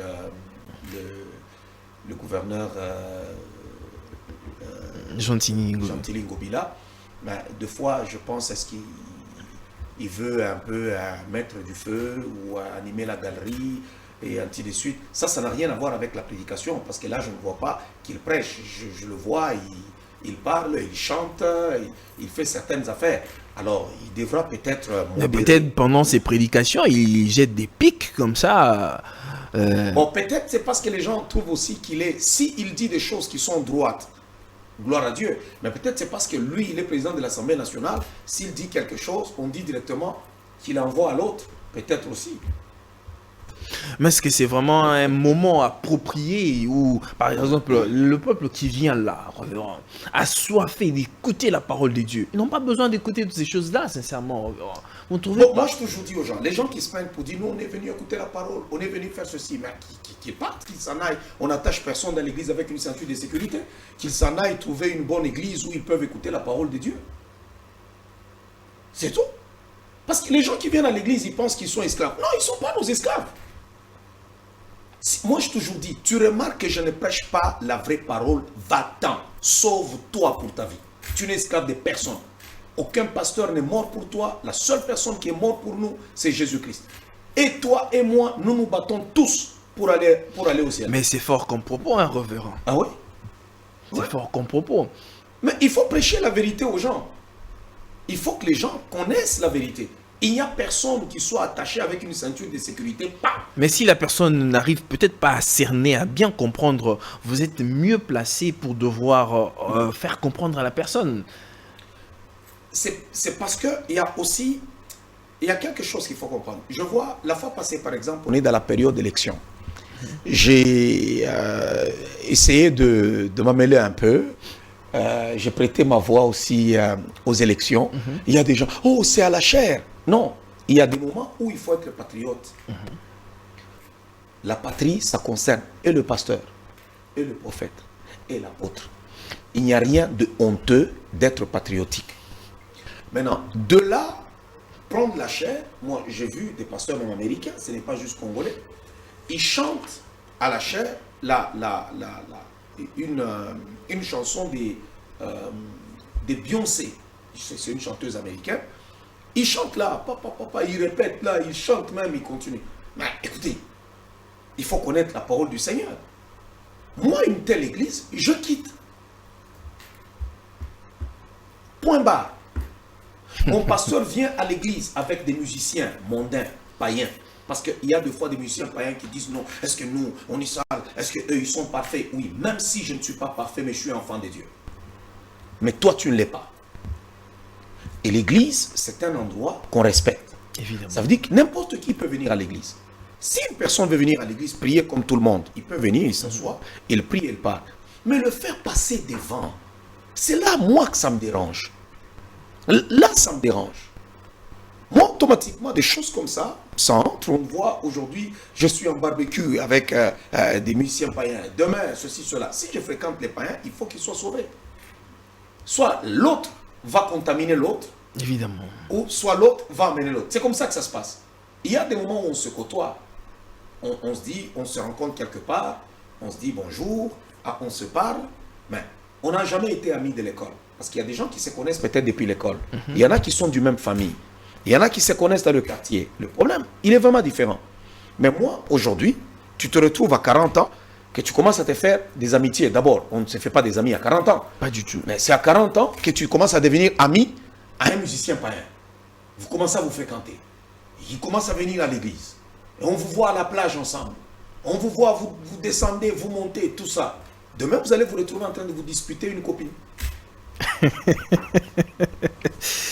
le gouverneur Gentili Ngobila. Mais deux fois, je pense, est-ce qu'il veut un peu mettre du feu ou animer la galerie et ainsi de suite. Ça n'a rien à voir avec la prédication, parce que là, je ne vois pas qu'il prêche. Je le vois, il parle, il chante, il fait certaines affaires. Alors, il devra peut-être... Peut-être pendant ses prédications, il jette des pics comme ça. Bon, peut-être c'est parce que les gens trouvent aussi qu'il est... S'il dit des choses qui sont droites, gloire à Dieu. Mais peut-être c'est parce que lui, il est président de l'Assemblée nationale. S'il dit quelque chose, on dit directement qu'il envoie à l'autre. Peut-être aussi. Mais est-ce que c'est vraiment un moment approprié où, par exemple, le peuple qui vient là, assoiffé d'écouter la parole de Dieu, ils n'ont pas besoin d'écouter toutes ces choses-là, sincèrement. Vous trouvez bon, moi, je toujours dis aux gens, les gens qui se plaignent pour dire, nous, on est venu écouter la parole, on est venu faire ceci, mais qu'ils partent, qu'ils s'en aillent. On n'attache personne dans l'église avec une ceinture de sécurité, qu'ils s'en aillent trouver une bonne église où ils peuvent écouter la parole de Dieu. C'est tout. Parce que les gens qui viennent à l'église, ils pensent qu'ils sont esclaves. Non, ils ne sont pas nos esclaves. Moi, je toujours dis, tu remarques que je ne prêche pas la vraie parole, va-t'en, sauve-toi pour ta vie. Tu n'es esclave de personne. Aucun pasteur n'est mort pour toi. La seule personne qui est morte pour nous, c'est Jésus-Christ. Et toi et moi, nous nous battons tous pour aller au ciel. Mais c'est fort comme propos, hein, révérend. Ah oui? C'est fort comme propos. Mais il faut prêcher la vérité aux gens. Il faut que les gens connaissent la vérité. Il n'y a personne qui soit attaché avec une ceinture de sécurité. Pas. Mais si la personne n'arrive peut-être pas à cerner, à bien comprendre, vous êtes mieux placé pour devoir faire comprendre à la personne. C'est parce qu'il y a aussi, il y a quelque chose qu'il faut comprendre. Je vois, la fois passée par exemple, on est dans la période d'élection. J'ai essayé de m'amêler un peu. J'ai prêté ma voix aussi aux élections. Il y a des gens, oh, c'est à la chair. Non, il y a des moments où il faut être patriote. La patrie, ça concerne et le pasteur, et le prophète, et l'apôtre. Il n'y a rien de honteux d'être patriotique. Maintenant, de là, prendre la chair, moi j'ai vu des pasteurs même américains, ce n'est pas juste congolais, ils chantent à la chair une chanson de Beyoncé. C'est une chanteuse américaine. Ils chantent là, papa, ils répètent là, ils chantent même, ils continuent. Mais écoutez, il faut connaître la parole du Seigneur. Moi, une telle église, je quitte. Point barre. Mon pasteur vient à l'église avec des musiciens mondains, païens. Parce qu'il y a des fois des musiciens païens qui disent non, est-ce que nous, on est sale? Est-ce qu'eux, ils sont parfaits? Oui, même si je ne suis pas parfait, mais je suis enfant de Dieu. Mais toi, tu ne l'es pas. Et l'église, c'est un endroit qu'on respecte. Évidemment. Ça veut dire que n'importe qui peut venir à l'église. Si une personne veut venir à l'église prier comme tout le monde, il peut venir, il s'assoit, il prie, il part. Mais le faire passer devant, c'est là, moi, que ça me dérange. Là, ça me dérange. Moi, automatiquement, des choses comme ça entre. On voit aujourd'hui, je suis en barbecue avec des musiciens païens. Demain, ceci, cela. Si je fréquente les païens, il faut qu'ils soient sauvés. Soit l'autre va contaminer l'autre, Évidemment. ou soit l'autre va amener l'autre. C'est comme ça que ça se passe. Il y a des moments où on se côtoie. On se dit, on se rencontre quelque part, on se dit bonjour, on se parle, mais on n'a jamais été amis de l'école. Parce qu'il y a des gens qui se connaissent peut-être depuis l'école. Il y en a qui sont du même famille. Il y en a qui se connaissent dans le quartier. Le problème, il est vraiment différent. Mais moi, aujourd'hui, tu te retrouves à 40 ans, que tu commences à te faire des amitiés. D'abord, on ne se fait pas des amis à 40 ans. Pas du tout. Mais c'est à 40 ans que tu commences à devenir ami à un musicien païen. Vous commencez à vous fréquenter. Il commence à venir à l'église. Et on vous voit à la plage ensemble. On vous voit, vous descendez, vous montez, tout ça. Demain, vous allez vous retrouver en train de vous disputer une copine.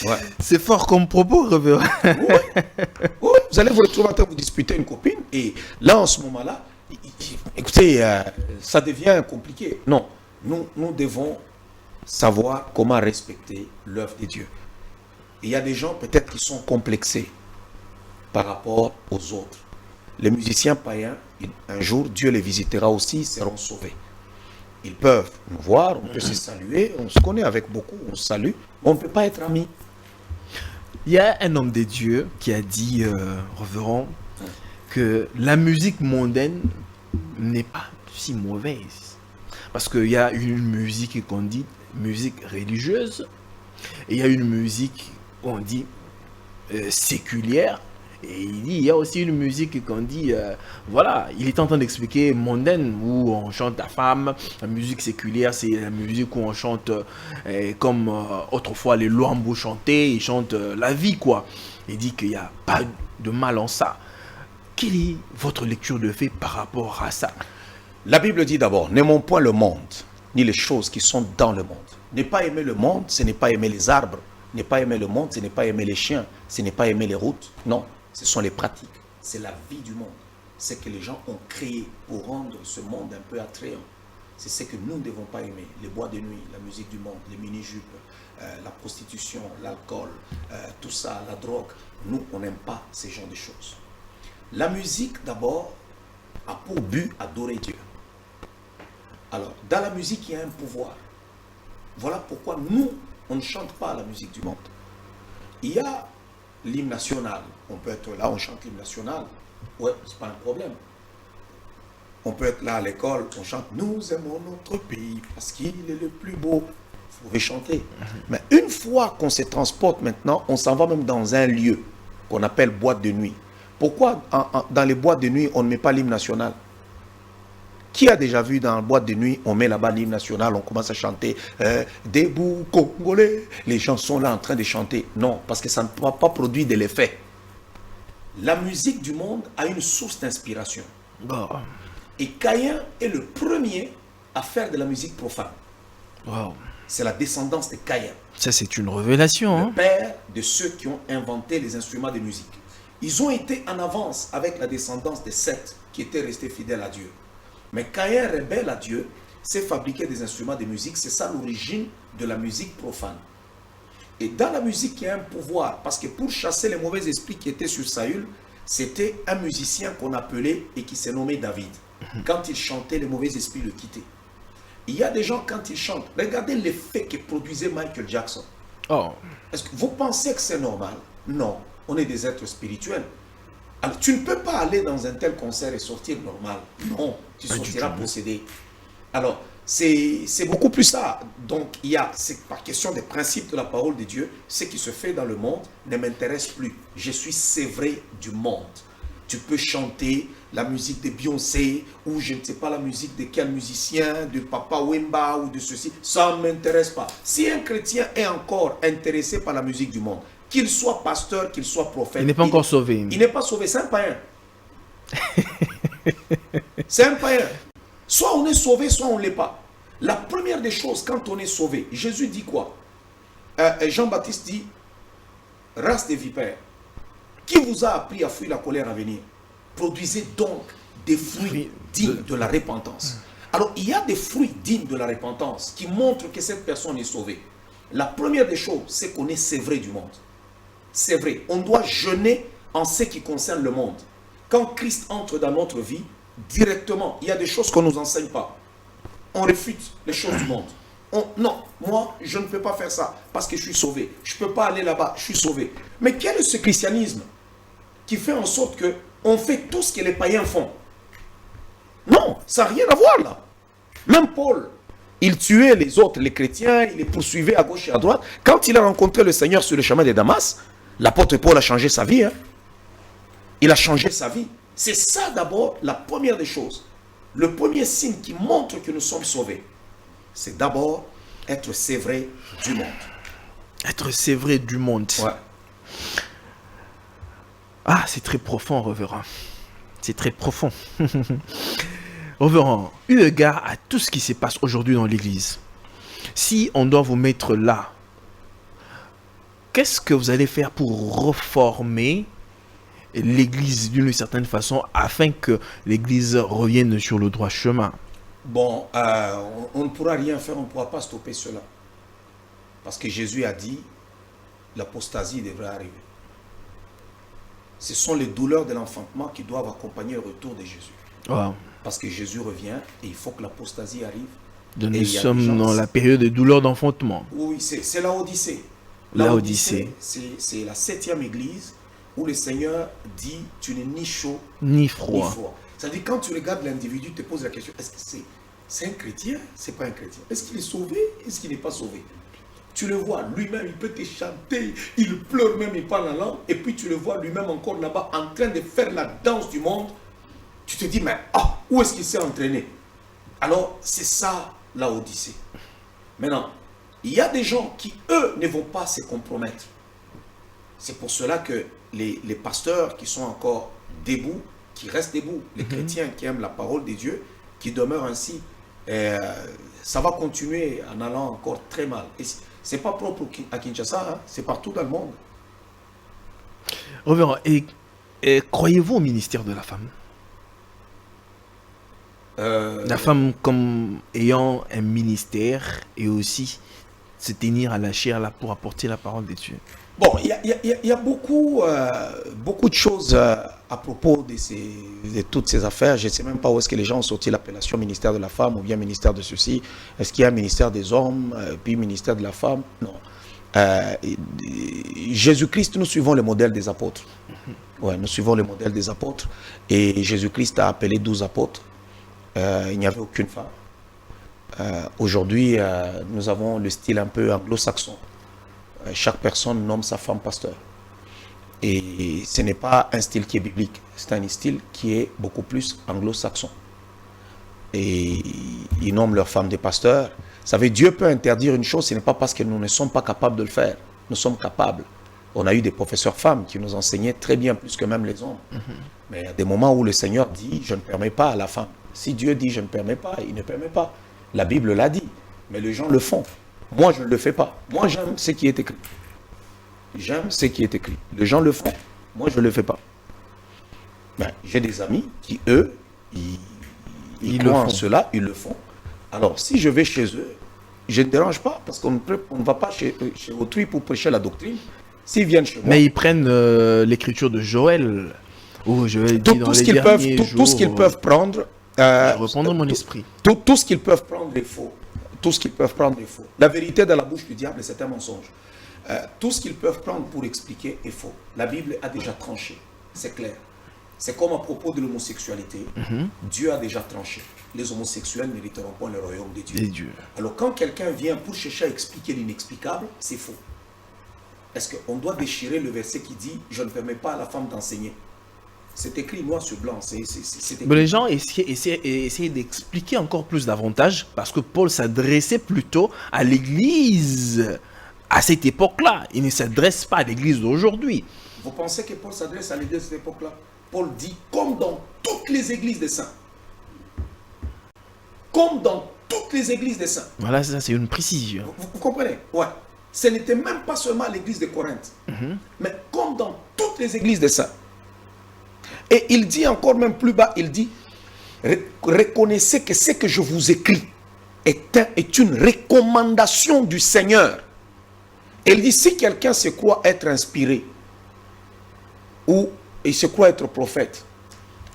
Ouais. C'est fort comme propos, révérend. Oui, vous allez vous retrouver en train de vous disputer une copine. Et là, en ce moment-là, écoutez, ça devient compliqué. Non, nous devons savoir comment respecter l'œuvre de Dieu. Il y a des gens peut-être qui sont complexés par rapport aux autres. Les musiciens païens, un jour, Dieu les visitera aussi, ils seront sauvés. Ils peuvent nous voir, on peut se saluer, on se connaît avec beaucoup, on se salue, mais on ne peut pas être amis. Il y a un homme de Dieu qui a dit, révérend, que la musique mondaine n'est pas si mauvaise. Parce qu'il y a une musique qu'on dit musique religieuse, et il y a une musique qu'on dit séculière, et il y a aussi une musique qu'on dit, voilà, il est en train d'expliquer mondaine, où on chante la femme. La musique séculière, c'est la musique où on chante comme autrefois les Luambo chantaient, ils chantent la vie, quoi. Il dit qu'il n'y a pas de mal en ça. Quelle est votre lecture de fait par rapport à ça? La Bible dit d'abord, n'aimons point le monde, ni les choses qui sont dans le monde. Ne pas aimer le monde, ce n'est pas aimer les arbres. Ne pas aimer le monde, ce n'est pas aimer les chiens. Ce n'est pas aimer les routes. Non, ce sont les pratiques. C'est la vie du monde. C'est que les gens ont créé pour rendre ce monde un peu attrayant. C'est ce que nous ne devons pas aimer. Les boîtes de nuit, la musique du monde, les mini-jupes, la prostitution, l'alcool, tout ça, la drogue. Nous, on n'aime pas ces genres de choses. La musique, d'abord, a pour but adorer Dieu. Alors, dans la musique, il y a un pouvoir. Voilà pourquoi nous, on ne chante pas la musique du monde. Il y a l'hymne national. On peut être là, on chante l'hymne national. Ouais, c'est pas un problème. On peut être là à l'école, on chante « Nous aimons notre pays parce qu'il est le plus beau ». Vous pouvez chanter. Mais une fois qu'on se transporte maintenant, on s'en va même dans un lieu qu'on appelle boîte de nuit. Pourquoi dans les boîtes de nuit, on ne met pas l'hymne national? Qui a déjà vu dans la boîte de nuit, on met là-bas l'hymne national, on commence à chanter Debout Congolais. Les gens sont là en train de chanter. Non, parce que ça ne va pas produire de l'effet. La musique du monde a une source d'inspiration. Bon. Et Caïn est le premier à faire de la musique profane. Wow. C'est la descendance de Caïn. Ça, c'est une révélation. Le père de ceux qui ont inventé les instruments de musique. Ils ont été en avance avec la descendance de Seth, qui était resté fidèle à Dieu. Mais Caïn, rebelle à Dieu, s'est fabriqué des instruments de musique. C'est ça l'origine de la musique profane. Et dans la musique, il y a un pouvoir. Parce que pour chasser les mauvais esprits qui étaient sur Saül, c'était un musicien qu'on appelait et qui s'est nommé David. Quand il chantait, les mauvais esprits le quittaient. Il y a des gens, quand ils chantent, regardez l'effet que produisait Michael Jackson. Oh. Est-ce que vous pensez que c'est normal? Non. On est des êtres spirituels. Alors, tu ne peux pas aller dans un tel concert et sortir normal. Non, tu sortiras possédé. Alors, c'est beaucoup plus ça. Donc, c'est par question des principes de la parole de Dieu. Ce qui se fait dans le monde ne m'intéresse plus. Je suis sévré du monde. Tu peux chanter la musique de Beyoncé ou je ne sais pas la musique de quel musicien, de Papa Wemba ou de ceci. Ça ne m'intéresse pas. Si un chrétien est encore intéressé par la musique du monde, qu'il soit pasteur, qu'il soit prophète, Il n'est pas encore sauvé. Il n'est pas sauvé, c'est un païen. C'est un païen. Soit on est sauvé, soit on ne l'est pas. La première des choses, quand on est sauvé, Jésus dit quoi? Jean-Baptiste dit, race des vipères. Qui vous a appris à fuir la colère à venir? Produisez donc des fruits dignes de la repentance. Alors, il y a des fruits dignes de la repentance qui montrent que cette personne est sauvée. La première des choses, c'est qu'on est sévré du monde. C'est vrai, on doit jeûner en ce qui concerne le monde. Quand Christ entre dans notre vie, directement, il y a des choses qu'on ne nous enseigne pas. On réfute les choses du monde. Non, moi, je ne peux pas faire ça parce que je suis sauvé. Je ne peux pas aller là-bas, je suis sauvé. Mais quel est ce christianisme qui fait en sorte que on fait tout ce que les païens font? Non, ça n'a rien à voir là. Même Paul, il tuait les autres, les chrétiens, il les poursuivait à gauche et à droite. Quand il a rencontré le Seigneur sur le chemin de Damas, l'apôtre Paul a changé sa vie. Il a changé sa vie. C'est ça d'abord la première des choses. Le premier signe qui montre que nous sommes sauvés, c'est d'abord être sévré du monde. Être sévré du monde. Ouais. Ah, c'est très profond, Révérend. C'est très profond. Révérend, eu égard à tout ce qui se passe aujourd'hui dans l'Église, si on doit vous mettre là, qu'est-ce que vous allez faire pour reformer l'Église d'une certaine façon afin que l'Église revienne sur le droit chemin? Bon, on ne pourra rien faire, on ne pourra pas stopper cela. Parce que Jésus a dit, l'apostasie devrait arriver. Ce sont les douleurs de l'enfantement qui doivent accompagner le retour de Jésus. Wow. Parce que Jésus revient et il faut que l'apostasie arrive. Nous sommes dans la période de douleur d'enfantement. Oui, c'est la Odyssée. L'Odyssée. C'est la 7e église où le Seigneur dit, tu n'es ni chaud Ni froid. C'est-à-dire, quand tu regardes l'individu, tu te poses la question, est-ce que c'est un chrétien? C'est pas un chrétien. Est-ce qu'il est sauvé? Est-ce qu'il n'est pas sauvé? Tu le vois, lui-même, il peut te chanter, il pleure même, il parle en langue, et puis tu le vois lui-même encore là-bas en train de faire la danse du monde. Tu te dis, mais où est-ce qu'il s'est entraîné? Alors, c'est ça la Odyssée. Maintenant, il y a des gens qui, eux, ne vont pas se compromettre. C'est pour cela que les pasteurs qui sont encore debout, qui restent debout, les chrétiens qui aiment la parole de Dieu, qui demeurent ainsi, ça va continuer en allant encore très mal. Et ce n'est pas propre à Kinshasa, hein, c'est partout dans le monde. Révérend, et croyez-vous au ministère de la femme? La femme comme ayant un ministère et aussi se tenir à la chair là pour apporter la parole de Dieu. Bon, il y a beaucoup de choses à propos de toutes ces affaires. Je ne sais même pas où est-ce que les gens ont sorti l'appellation ministère de la femme ou bien ministère de ceci. Est-ce qu'il y a un ministère des hommes, puis ministère de la femme? Non. Jésus-Christ, nous suivons le modèle des apôtres. Ouais, nous suivons le modèle des apôtres. Et Jésus-Christ a appelé 12 apôtres. Il n'y avait aucune femme. Aujourd'hui, nous avons le style un peu anglo-saxon. Chaque personne nomme sa femme pasteur. Et ce n'est pas un style qui est biblique. C'est un style qui est beaucoup plus anglo-saxon. Et ils nomment leur femme des pasteurs. Vous savez, Dieu peut interdire une chose, ce n'est pas parce que nous ne sommes pas capables de le faire. Nous sommes capables. On a eu des professeurs femmes qui nous enseignaient très bien, plus que même les hommes. Mais il y a des moments où le Seigneur dit, je ne permets pas à la femme. Si Dieu dit, je ne permets pas, il ne permet pas. La Bible l'a dit, mais les gens le font. Moi, je ne le fais pas. Moi, j'aime ce qui est écrit. J'aime ce qui est écrit. Les gens le font. Moi, je ne le fais pas. Ben, j'ai des amis qui, eux, ils croient en cela, ils le font. Alors, si je vais chez eux, je ne dérange pas, parce qu'on ne va pas chez autrui pour prêcher la doctrine. S'ils viennent chez moi... Mais ils prennent l'écriture de Joël. Tout ce qu'ils peuvent prendre... reprendre mon esprit. Tout ce qu'ils peuvent prendre est faux. Tout ce qu'ils peuvent prendre est faux. La vérité dans la bouche du diable, c'est un mensonge. Tout ce qu'ils peuvent prendre pour expliquer est faux. La Bible a déjà tranché. C'est clair. C'est comme à propos de l'homosexualité. Dieu a déjà tranché. Les homosexuels n'hériteront pas le royaume de Dieu. Alors quand quelqu'un vient pour chercher à expliquer l'inexplicable, c'est faux. Est-ce qu'on doit déchirer le verset qui dit « Je ne permets pas à la femme d'enseigner » C'est écrit noir sur blanc. Mais les gens essaient d'expliquer encore plus davantage parce que Paul s'adressait plutôt à l'église à cette époque-là. Il ne s'adresse pas à l'église d'aujourd'hui. Vous pensez que Paul s'adresse à l'église de cette époque-là? Paul dit comme dans toutes les églises des saints. Comme dans toutes les églises des saints. Voilà, ça c'est une précision. Vous comprenez? Ouais. Ce n'était même pas seulement l'église de Corinthe, mais comme dans toutes les églises des saints. Et il dit encore même plus bas, il dit, reconnaissez que ce que je vous écris est une recommandation du Seigneur. Et il dit, si quelqu'un se croit être inspiré, ou il se croit être prophète,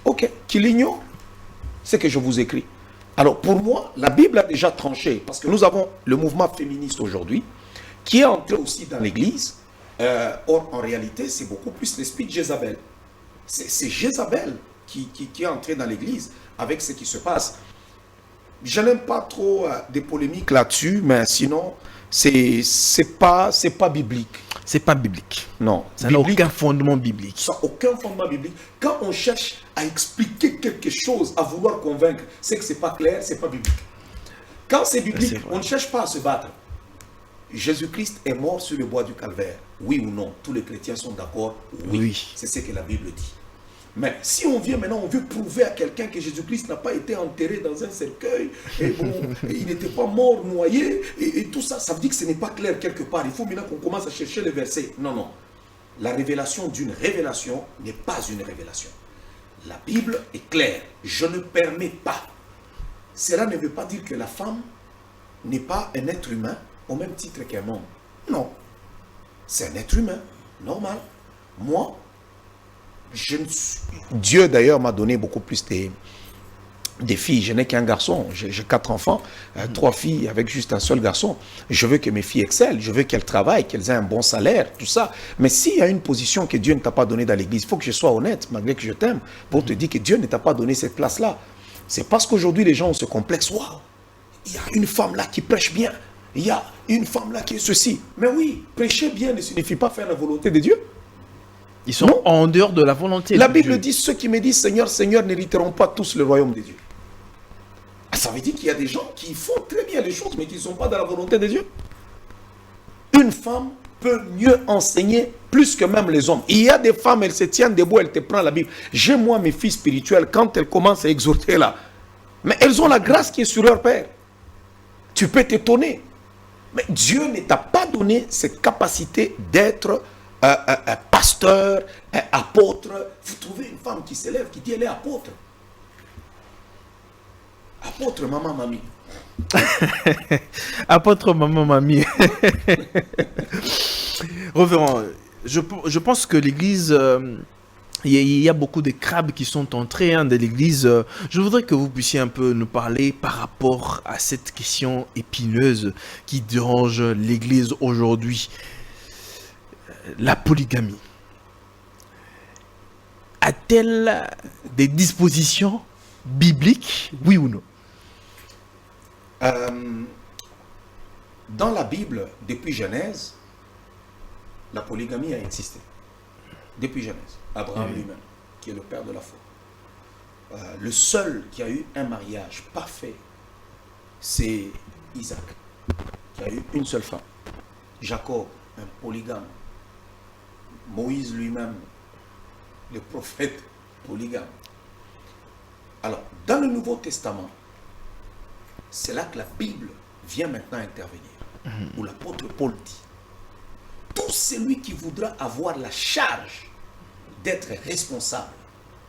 ok, qu'il ignore ce que je vous écris. Alors pour moi, la Bible a déjà tranché, parce que nous avons le mouvement féministe aujourd'hui, qui est entré aussi dans l'église. Or, en réalité, c'est beaucoup plus l'esprit de Jézabel. C'est Jézabel qui est entré dans l'église avec ce qui se passe. Je n'aime pas trop des polémiques là-dessus, mais sinon, c'est pas biblique. C'est pas biblique. Non. Ça n'a aucun fondement biblique. Ça n'a aucun fondement biblique. Quand on cherche à expliquer quelque chose, à vouloir convaincre, c'est que c'est pas clair, c'est pas biblique. Quand c'est biblique, on ne cherche pas à se battre. Jésus-Christ est mort sur le bois du calvaire. Oui ou non? Tous les chrétiens sont d'accord? Oui. C'est ce que la Bible dit. Mais si on vient maintenant, on veut prouver à quelqu'un que Jésus-Christ n'a pas été enterré dans un cercueil, et bon, et il n'était pas mort, noyé, et tout ça, ça veut dire que ce n'est pas clair quelque part. Il faut maintenant qu'on commence à chercher les versets. Non, non. La révélation d'une révélation n'est pas une révélation. La Bible est claire. Je ne permets pas. Cela ne veut pas dire que la femme n'est pas un être humain au même titre qu'un homme. Non. C'est un être humain, normal. Moi, Dieu d'ailleurs m'a donné beaucoup plus des filles. Je n'ai qu'un garçon. J'ai 4 enfants, 3 filles avec juste un seul garçon. Je veux que mes filles excellent. Je veux qu'elles travaillent, qu'elles aient un bon salaire, tout ça. Mais s'il y a une position que Dieu ne t'a pas donnée dans l'église, il faut que je sois honnête, malgré que je t'aime, pour te dire que Dieu ne t'a pas donné cette place-là. C'est parce qu'aujourd'hui les gens ont ce complexe. Waouh, il y a une femme là qui prêche bien. Il y a une femme là qui est ceci. Mais oui, prêcher bien ne signifie pas faire la volonté de Dieu. Ils sont en dehors de la volonté de Dieu. La Bible dit, ceux qui me disent Seigneur, Seigneur, n'hériteront pas tous le royaume de Dieu. Ça veut dire qu'il y a des gens qui font très bien les choses, mais qui ne sont pas dans la volonté de Dieu. Une femme peut mieux enseigner plus que même les hommes. Il y a des femmes, elles se tiennent debout, elles te prennent la Bible. J'ai moi mes filles spirituelles, quand elles commencent à exhorter là, mais elles ont la grâce qui est sur leur père. Tu peux t'étonner. Mais Dieu ne t'a pas donné cette capacité d'être pasteur, apôtre. Vous trouvez une femme qui s'élève, qui dit elle est apôtre. Apôtre, maman, mamie. Apôtre, maman, mamie. Révérend, je pense que l'église, il y a beaucoup de crabes qui sont entrés de l'église. Je voudrais que vous puissiez un peu nous parler par rapport à cette question épineuse qui dérange l'église aujourd'hui. La polygamie a-t-elle des dispositions bibliques, oui ou non? Dans la Bible, depuis Genèse, la polygamie a existé. Depuis Genèse. Abraham lui-même, qui est le père de la foi. Le seul qui a eu un mariage parfait, c'est Isaac, qui a eu une seule femme. Jacob, un polygame. Moïse lui-même, le prophète polygame. Alors, dans le Nouveau Testament, c'est là que la Bible vient maintenant intervenir. Où l'apôtre Paul dit, tout celui qui voudra avoir la charge d'être responsable,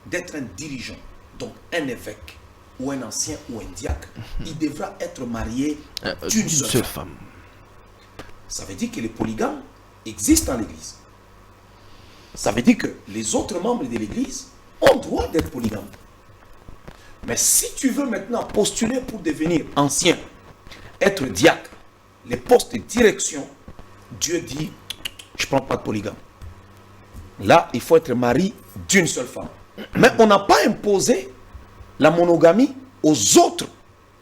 d'être un dirigeant, donc un évêque, ou un ancien, ou un diacre, il devra être marié d'une seule femme. Ça veut dire que les polygames existent dans l'Église. Ça veut dire que les autres membres de l'Église ont droit d'être polygames. Mais si tu veux maintenant postuler pour devenir ancien, être diacre, les postes de direction, Dieu dit, je ne prends pas de polygame. Là, il faut être mari d'une seule femme. Mais on n'a pas imposé la monogamie aux autres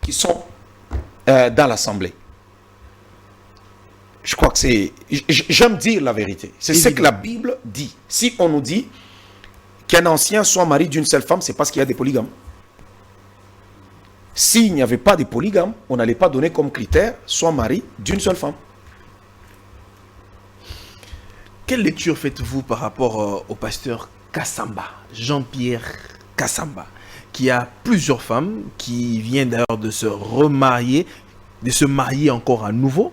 qui sont dans l'assemblée. Je crois que c'est... J'aime dire la vérité. C'est ce que la Bible dit. Si on nous dit qu'un ancien soit mari d'une seule femme, c'est parce qu'il y a des polygames. S'il n'y avait pas de polygames, on n'allait pas donner comme critère soit mari d'une seule femme. Quelle lecture faites-vous par rapport au pasteur Kassamba, Jean-Pierre Kassamba, qui a plusieurs femmes, qui vient d'ailleurs de se remarier, de se marier encore à nouveau,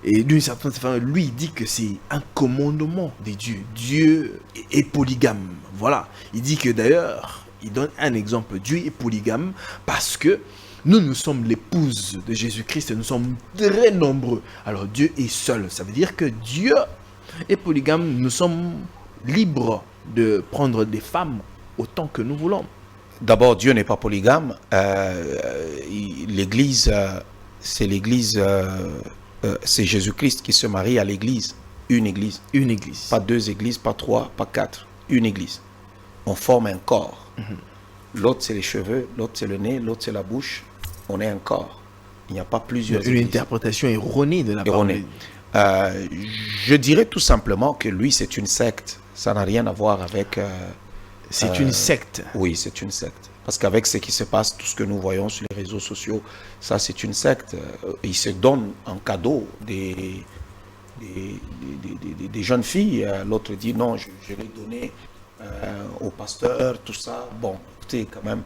Et d'une certaine façon, lui il dit que c'est un commandement de Dieu. Dieu est polygame. Voilà. Il dit que d'ailleurs, il donne un exemple. Dieu est polygame parce que nous sommes l'épouse de Jésus-Christ et nous sommes très nombreux. Alors Dieu est seul. Ça veut dire que Dieu est polygame. Nous sommes libres de prendre des femmes autant que nous voulons. D'abord, Dieu n'est pas polygame. L'Église, c'est l'Église, c'est Jésus-Christ qui se marie à l'Église. Une Église. Une Église. Pas deux Églises, pas trois, pas quatre. Une Église. On forme un corps. L'autre, c'est les cheveux, l'autre, c'est le nez, l'autre, c'est la bouche. On est un corps. Il n'y a pas plusieurs Une églises. interprétation erronée de la parole. Je dirais tout simplement que lui, c'est une secte. Ça n'a rien à voir avec... c'est une secte. Oui, c'est une secte. Parce qu'avec ce qui se passe, tout ce que nous voyons sur les réseaux sociaux, ça, c'est une secte. Ils se donnent en cadeau des jeunes filles. L'autre dit, non, je l'ai donné au pasteur, tout ça. Bon, écoutez, quand même,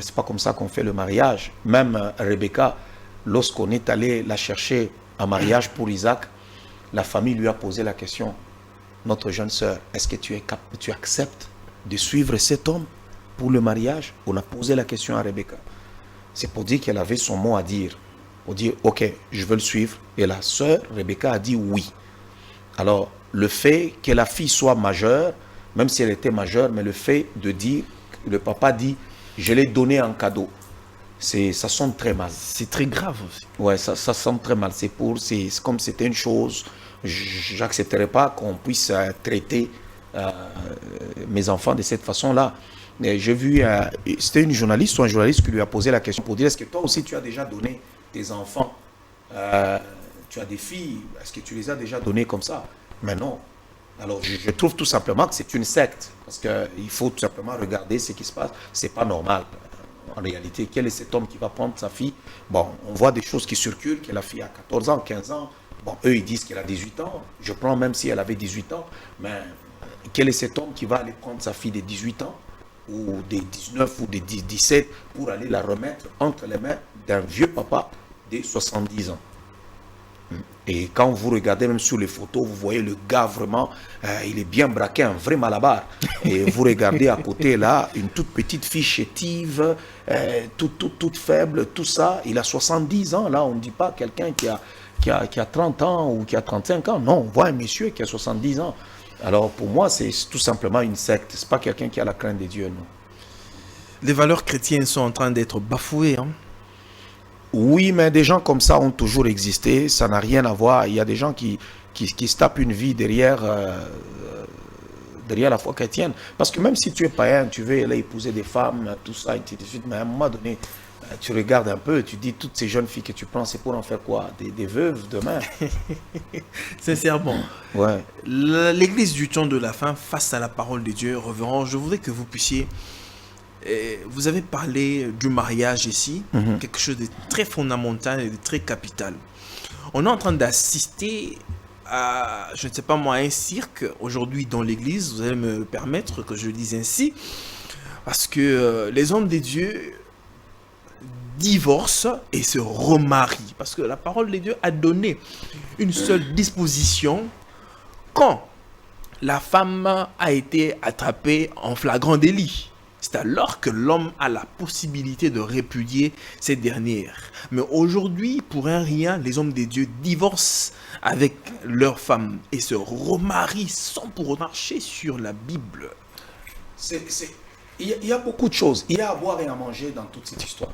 c'est pas comme ça qu'on fait le mariage. Même Rebecca, lorsqu'on est allé la chercher en mariage pour Isaac, la famille lui a posé la question, notre jeune sœur, est-ce que tu acceptes de suivre cet homme pour le mariage? On a posé la question à Rebecca. C'est pour dire qu'elle avait son mot à dire. Pour dire, ok, je veux le suivre. Et la sœur, Rebecca, a dit oui. Alors, le fait que la fille soit majeure, même si elle était majeure, mais le fait de dire, le papa dit, je l'ai donné en cadeau. Ça sonne très mal. C'est très grave aussi. Ouais, ça sonne très mal. C'est comme c'était une chose. J'accepterais pas qu'on puisse traiter mes enfants de cette façon-là. J'ai vu, c'était une journaliste ou un journaliste qui lui a posé la question pour dire, est-ce que toi aussi tu as déjà donné tes enfants, tu as des filles, est-ce que tu les as déjà donnés comme ça? Mais non. Alors je trouve tout simplement que c'est une secte, parce qu'il faut tout simplement regarder ce qui se passe. C'est pas normal. En réalité, quel est cet homme qui va prendre sa fille? Bon, on voit des choses qui circulent, que la fille a 14 ans, 15 ans. Bon, eux, ils disent qu'elle a 18 ans. Je prends même si elle avait 18 ans. Mais quel est cet homme qui va aller prendre sa fille de 18 ans, ou des 19 ou des 17, pour aller la remettre entre les mains d'un vieux papa de 70 ans? Et quand vous regardez même sur les photos, vous voyez le gars vraiment, il est bien braqué, un vrai malabar. Et vous regardez à côté là, une toute petite fille chétive, toute faible, tout ça. Il a 70 ans, là on ne dit pas quelqu'un qui a 30 ans ou qui a 35 ans. Non, on voit un monsieur qui a 70 ans. Alors pour moi, c'est tout simplement une secte. Ce n'est pas quelqu'un qui a la crainte de Dieu, non. Les valeurs chrétiennes sont en train d'être bafouées, hein? Oui, mais des gens comme ça ont toujours existé. Ça n'a rien à voir. Il y a des gens qui se tapent une vie derrière la foi chrétienne. Parce que même si tu es païen, tu veux aller épouser des femmes, tout ça, et tout de suite, mais à un moment donné, tu regardes un peu, tu dis, toutes ces jeunes filles que tu prends, c'est pour en faire quoi? Des veuves demain? Sincèrement. Ouais. L'église du temps de la fin, face à la parole de Dieu, révérend, je voudrais que vous puissiez... vous avez parlé du mariage ici, quelque chose de très fondamental et de très capital. On est en train d'assister à, je ne sais pas moi, un cirque aujourd'hui dans l'église. Vous allez me permettre que je le dise ainsi, parce que les hommes de Dieu divorcent et se remarient, parce que la parole de Dieu a donné une seule disposition quand la femme a été attrapée en flagrant délit. C'est alors que l'homme a la possibilité de répudier cette dernière. Mais aujourd'hui, pour un rien, les hommes de Dieu divorcent avec leurs femmes et se remarient sans pour autant marcher sur la Bible. Il y a beaucoup de choses. Il y a à boire et à manger dans toute cette histoire.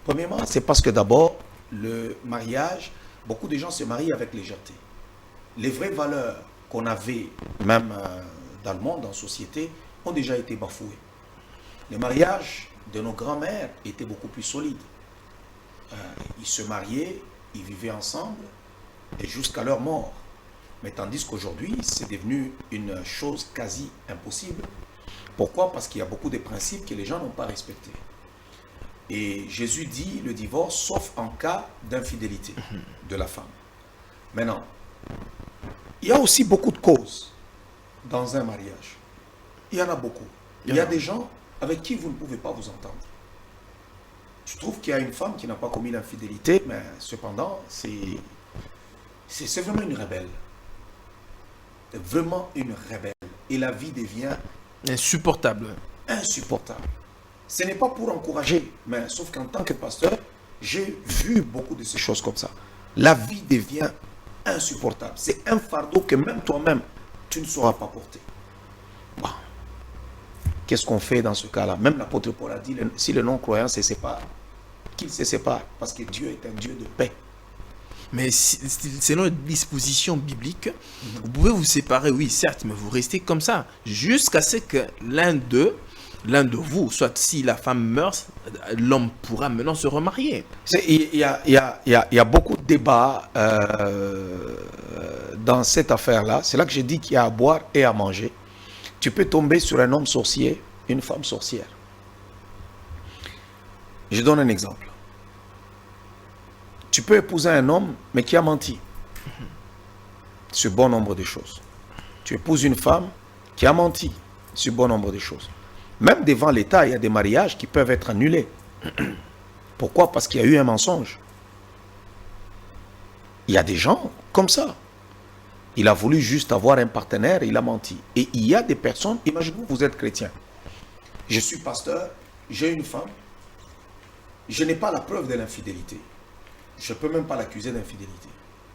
Premièrement, c'est parce que d'abord, le mariage, beaucoup de gens se marient avec légèreté. Les vraies valeurs qu'on avait, même dans le monde, en société, ont déjà été bafouées. Les mariages de nos grands-mères étaient beaucoup plus solides. Ils se mariaient, ils vivaient ensemble, et jusqu'à leur mort. Mais tandis qu'aujourd'hui, c'est devenu une chose quasi impossible. Pourquoi? Parce qu'il y a beaucoup de principes que les gens n'ont pas respectés. Et Jésus dit le divorce, sauf en cas d'infidélité de la femme. Maintenant, il y a aussi beaucoup de causes dans un mariage. Il y en a beaucoup. Il y a des gens avec qui vous ne pouvez pas vous entendre. Tu trouves qu'il y a une femme qui n'a pas commis l'infidélité, mais cependant, c'est vraiment une rebelle. Vraiment une rebelle. Et la vie devient Insupportable. insupportable. Ce n'est pas pour encourager, mais sauf qu'en tant que pasteur, j'ai vu beaucoup de ces choses comme ça. La vie devient insupportable. C'est un fardeau que même toi-même, tu ne sauras pas porter. Bon. Qu'est-ce qu'on fait dans ce cas-là? Même l'apôtre Paul a dit, si le non-croyant se sépare, qu'il se sépare, parce que Dieu est un Dieu de paix. Mais selon les dispositions bibliques, vous pouvez vous séparer, oui, certes, mais vous restez comme ça, jusqu'à ce que l'un de vous, soit si la femme meurt, l'homme pourra maintenant se remarier. Il y a beaucoup de débats dans cette affaire-là. C'est là que j'ai dit qu'il y a à boire et à manger. Tu peux tomber sur un homme sorcier, une femme sorcière. Je donne un exemple. Tu peux épouser un homme, mais qui a menti. Sur bon nombre de choses. Tu épouses une femme qui a menti sur bon nombre de choses. Même devant l'État, il y a des mariages qui peuvent être annulés. Pourquoi? Parce qu'il y a eu un mensonge. Il y a des gens comme ça. Il a voulu juste avoir un partenaire, il a menti. Et il y a des personnes, imaginez-vous, vous êtes chrétien. Je suis pasteur, j'ai une femme. Je n'ai pas la preuve de l'infidélité. Je ne peux même pas l'accuser d'infidélité.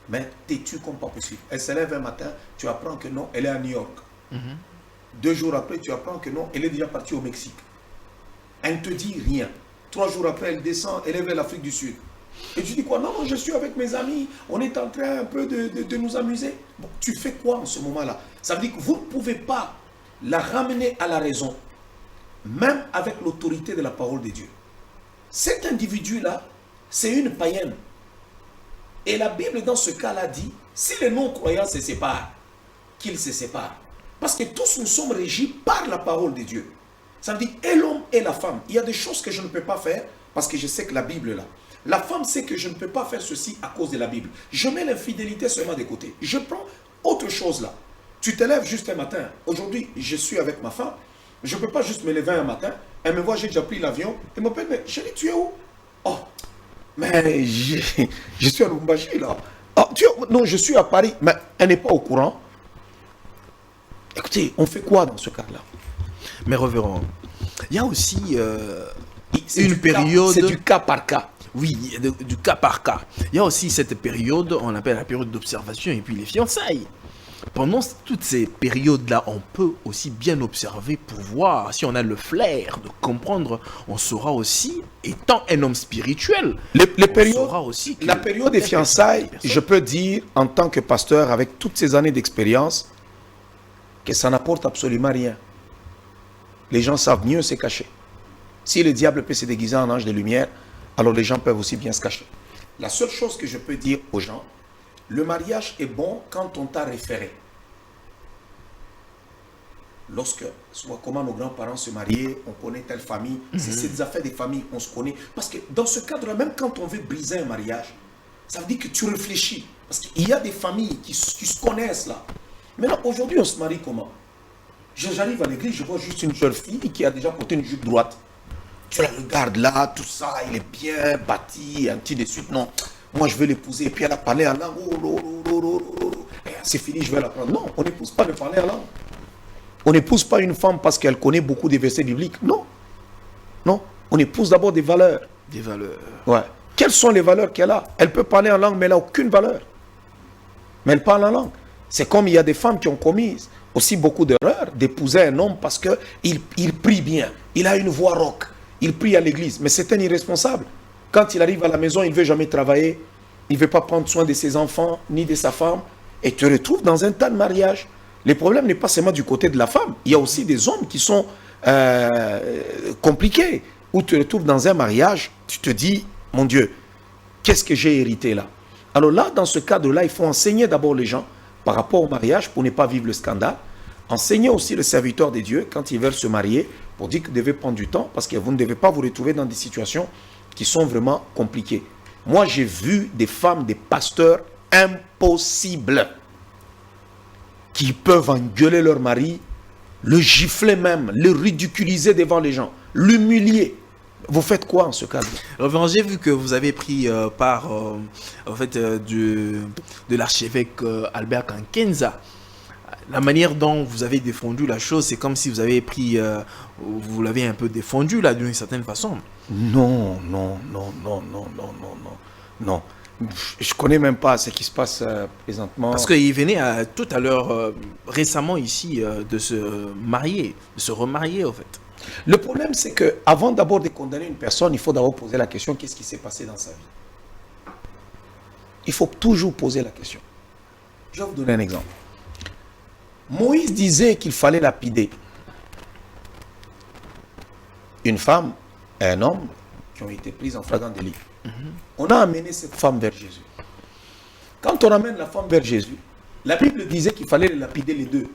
Mais têtu comme pas possible. Elle se lève un matin, tu apprends que non, elle est à New York. 2 jours après, tu apprends que non, elle est déjà partie au Mexique. Elle ne te dit rien. 3 jours après, elle descend, elle est vers l'Afrique du Sud. Et tu dis quoi? Non, je suis avec mes amis, on est en train un peu de nous amuser. Bon, tu fais quoi en ce moment-là? Ça veut dire que vous ne pouvez pas la ramener à la raison, même avec l'autorité de la parole de Dieu. Cet individu-là, c'est une païenne. Et la Bible, dans ce cas-là, dit, si les non-croyants se séparent, qu'ils se séparent. Parce que tous nous sommes régis par la parole de Dieu. Ça veut dire, et l'homme et la femme. Il y a des choses que je ne peux pas faire parce que je sais que la Bible est là. La femme sait que je ne peux pas faire ceci à cause de la Bible. Je mets l'infidélité seulement de côté. Je prends autre chose là. Tu te lèves juste un matin. Aujourd'hui, je suis avec ma femme. Je ne peux pas juste me lever un matin. Elle me voit, j'ai déjà pris l'avion. Elle m'appelle, mais chérie, tu es où? Oh, mais je suis à Lubumbashi là. Oh, non, je suis à Paris. Mais elle n'est pas au courant. Écoutez, on fait quoi dans ce cas-là? Mais révérend, il y a aussi une période... C'est du cas par cas. Oui, du cas par cas. Il y a aussi cette période, on appelle la période d'observation, et puis les fiançailles. Pendant toutes ces périodes-là, on peut aussi bien observer pour voir, si on a le flair de comprendre, on saura aussi, étant un homme spirituel, les périodes, saura aussi que la période des fiançailles, je peux dire, en tant que pasteur, avec toutes ces années d'expérience, que ça n'apporte absolument rien. Les gens savent mieux se cacher. Si le diable peut se déguiser en ange de lumière, alors les gens peuvent aussi bien se cacher. La seule chose que je peux dire aux gens, le mariage est bon quand on t'a référé. Lorsque, soit comment nos grands-parents se mariaient, on connaît telle famille, c'est des affaires des familles, on se connaît. Parce que dans ce cadre-là, même quand on veut briser un mariage, ça veut dire que tu réfléchis. Parce qu'il y a des familles qui se connaissent là. Maintenant, aujourd'hui, on se marie comment? J'arrive à l'église, je vois juste une jeune fille qui a déjà porté une jupe droite. Tu la regardes là, tout ça, il est bien bâti, ainsi de suite. Non, moi je veux l'épouser. Et puis elle a parlé en langue. C'est fini, je vais la prendre. Non, on n'épouse pas de parler en langue. On n'épouse pas une femme parce qu'elle connaît beaucoup des versets bibliques. Non. Non. On épouse d'abord des valeurs. Des valeurs. Ouais. Quelles sont les valeurs qu'elle a? Elle peut parler en langue, mais elle n'a aucune valeur. Mais elle parle en langue. C'est comme il y a des femmes qui ont commis aussi beaucoup d'erreurs d'épouser un homme parce qu'il prie bien. Il a une voix rauque. Il prie à l'église. Mais c'est un irresponsable. Quand il arrive à la maison, il ne veut jamais travailler. Il ne veut pas prendre soin de ses enfants ni de sa femme. Et tu te retrouves dans un tas de mariages. Le problème n'est pas seulement du côté de la femme. Il y a aussi des hommes qui sont compliqués. Où tu te retrouves dans un mariage, tu te dis, mon Dieu, qu'est-ce que j'ai hérité là? Alors là, dans ce cadre-là, il faut enseigner d'abord les gens par rapport au mariage pour ne pas vivre le scandale. Enseigner aussi les serviteurs de Dieu quand ils veulent se marier pour dire que vous devez prendre du temps parce que vous ne devez pas vous retrouver dans des situations qui sont vraiment compliquées. Moi, j'ai vu des femmes, des pasteurs impossibles qui peuvent engueuler leur mari, le gifler même, le ridiculiser devant les gens, l'humilier. Vous faites quoi en ce cas-là? Révérend, j'ai vu que vous avez pris part de l'archevêque Albert Kankenza. La manière dont vous avez défendu la chose, c'est comme si vous avez pris, vous l'avez un peu défendu là d'une certaine façon. Non. Je connais même pas ce qui se passe présentement. Parce qu'il venait tout à l'heure, récemment ici, de se marier, de se remarier en fait. Le problème, c'est que avant d'abord de condamner une personne, il faut d'abord poser la question, qu'est-ce qui s'est passé dans sa vie? Il faut toujours poser la question. Je vais vous donner un exemple. Moïse disait qu'il fallait lapider une femme et un homme qui ont été pris en flagrant délit. On a amené cette femme vers Jésus. Quand on amène la femme vers Jésus, la Bible disait qu'il fallait lapider les deux.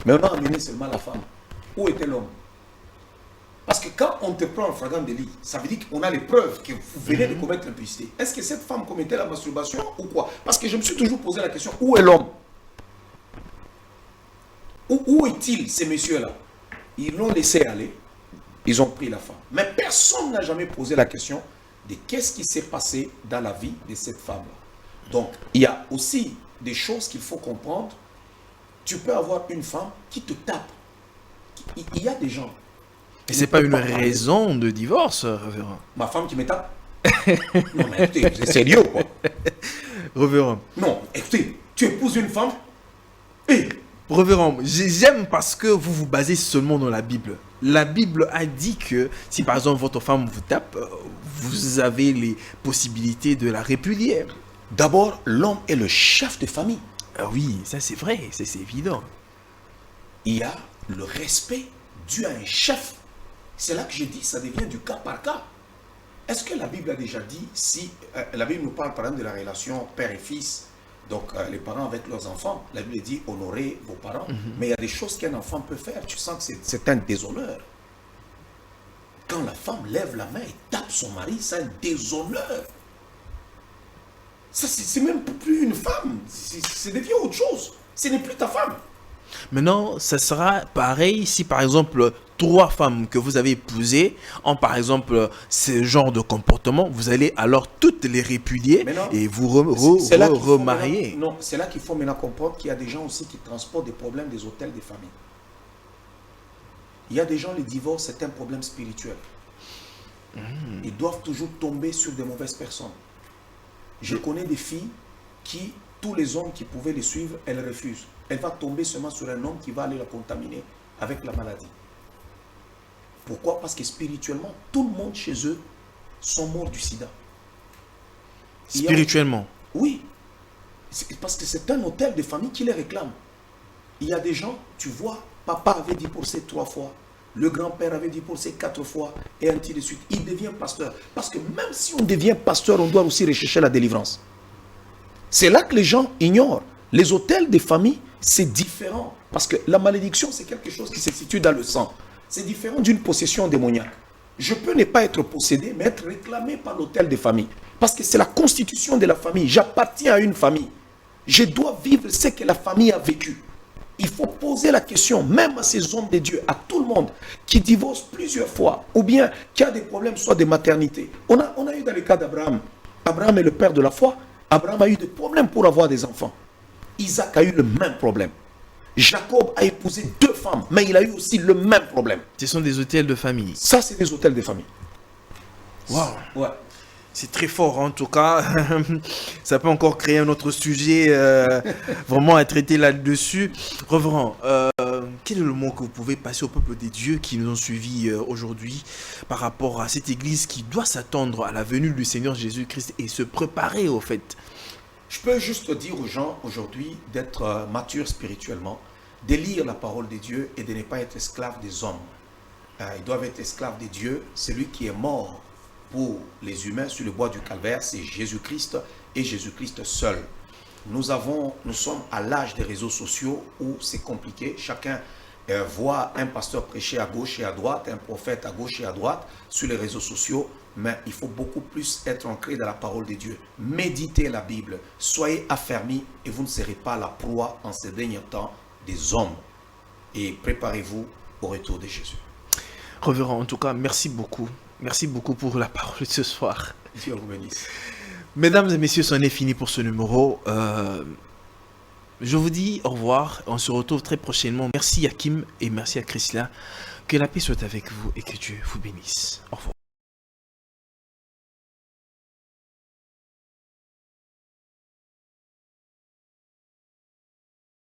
Mais on a amené seulement la femme. Où était l'homme? Parce que quand on te prend en flagrant délit, ça veut dire qu'on a les preuves que vous venez de commettre l'impudicité. Est-ce que cette femme commettait la masturbation ou quoi? Parce que je me suis toujours posé la question, où est l'homme? Où est-il, ces messieurs-là? Ils l'ont laissé aller, ils ont pris la femme. Mais personne n'a jamais posé la question de qu'est-ce qui s'est passé dans la vie de cette femme-là. Donc, il y a aussi des choses qu'il faut comprendre. Tu peux avoir une femme qui te tape. Il y a des gens. Et c'est pas une raison de divorce, révérend. Ma femme qui me tape? Non, mais écoutez, c'est sérieux, quoi. Révérend. Non, écoutez, tu épouses une femme et... Révérend, j'aime parce que vous vous basez seulement dans la Bible. La Bible a dit que si par exemple votre femme vous tape, vous avez les possibilités de la répudier. D'abord, l'homme est le chef de famille. Ah oui, ça c'est vrai, c'est évident. Il y a le respect dû à un chef. C'est là que je dis, ça devient du cas par cas. Est-ce que la Bible a déjà dit, si la Bible nous parle par exemple de la relation père et fils, donc les parents avec leurs enfants, la Bible dit honorez vos parents, mais il y a des choses qu'un enfant peut faire, tu sens que c'est un déshonneur. Quand la femme lève la main et tape son mari, c'est un déshonneur. Ça, c'est même plus une femme, c'est devient autre chose. Ce n'est plus ta femme. Maintenant, ça sera pareil si par exemple 3 femmes que vous avez épousées ont par exemple ce genre de comportement, vous allez alors toutes les répudier et vous remarier. Non, c'est là qu'il faut maintenant comprendre qu'il y a des gens aussi qui transportent des problèmes des hôtels des familles. Il y a des gens, le divorce, c'est un problème spirituel. Ils doivent toujours tomber sur des mauvaises personnes. Je connais des filles qui, tous les hommes qui pouvaient les suivre, elles refusent. Elle va tomber seulement sur un homme qui va aller la contaminer avec la maladie. Pourquoi? Parce que spirituellement, tout le monde chez eux sont morts du sida. Spirituellement? Oui. Parce que c'est un hôtel de famille qui les réclame. Il y a des gens, tu vois, papa avait divorcé 3 fois, le grand-père avait divorcé 4 fois, et ainsi de suite. Il devient pasteur. Parce que même si on devient pasteur, on doit aussi rechercher la délivrance. C'est là que les gens ignorent. Les hôtels de famille, c'est différent. Parce que la malédiction, c'est quelque chose qui se situe dans le sang. C'est différent d'une possession démoniaque. Je peux ne pas être possédé, mais être réclamé par l'hôtel de famille. Parce que c'est la constitution de la famille. J'appartiens à une famille. Je dois vivre ce que la famille a vécu. Il faut poser la question, même à ces hommes de Dieu, à tout le monde, qui divorcent plusieurs fois, ou bien qui a des problèmes, soit de maternité. On a eu dans le cas d'Abraham. Abraham est le père de la foi. Abraham a eu des problèmes pour avoir des enfants. Isaac a eu le même problème. Jacob a épousé 2 femmes, mais il a eu aussi le même problème. Ce sont des hôtels de famille. Ça, c'est des hôtels de famille. Waouh. Ouais. C'est très fort en tout cas. Ça peut encore créer un autre sujet vraiment à traiter là-dessus. Révérend, quel est le mot que vous pouvez passer au peuple des dieux qui nous ont suivis aujourd'hui par rapport à cette église qui doit s'attendre à la venue du Seigneur Jésus-Christ et se préparer au fait? Je peux juste dire aux gens aujourd'hui d'être matures spirituellement, de lire la parole de Dieu et de ne pas être esclaves des hommes. Ils doivent être esclaves de Dieu. Celui qui est mort pour les humains sur le bois du calvaire, c'est Jésus-Christ et Jésus-Christ seul. Nous sommes à l'âge des réseaux sociaux où c'est compliqué. Chacun voit un pasteur prêcher à gauche et à droite, un prophète à gauche et à droite sur les réseaux sociaux. Mais il faut beaucoup plus être ancré dans la parole de Dieu. Méditez la Bible. Soyez affermis et vous ne serez pas la proie en ces derniers temps des hommes. Et préparez-vous au retour de Jésus. Révérend, en tout cas, merci beaucoup. Merci beaucoup pour la parole de ce soir. Dieu vous bénisse. Mesdames et messieurs, c'en est fini pour ce numéro. Je vous dis au revoir. On se retrouve très prochainement. Merci Hakim et merci à Chrysler. Que la paix soit avec vous et que Dieu vous bénisse. Au revoir.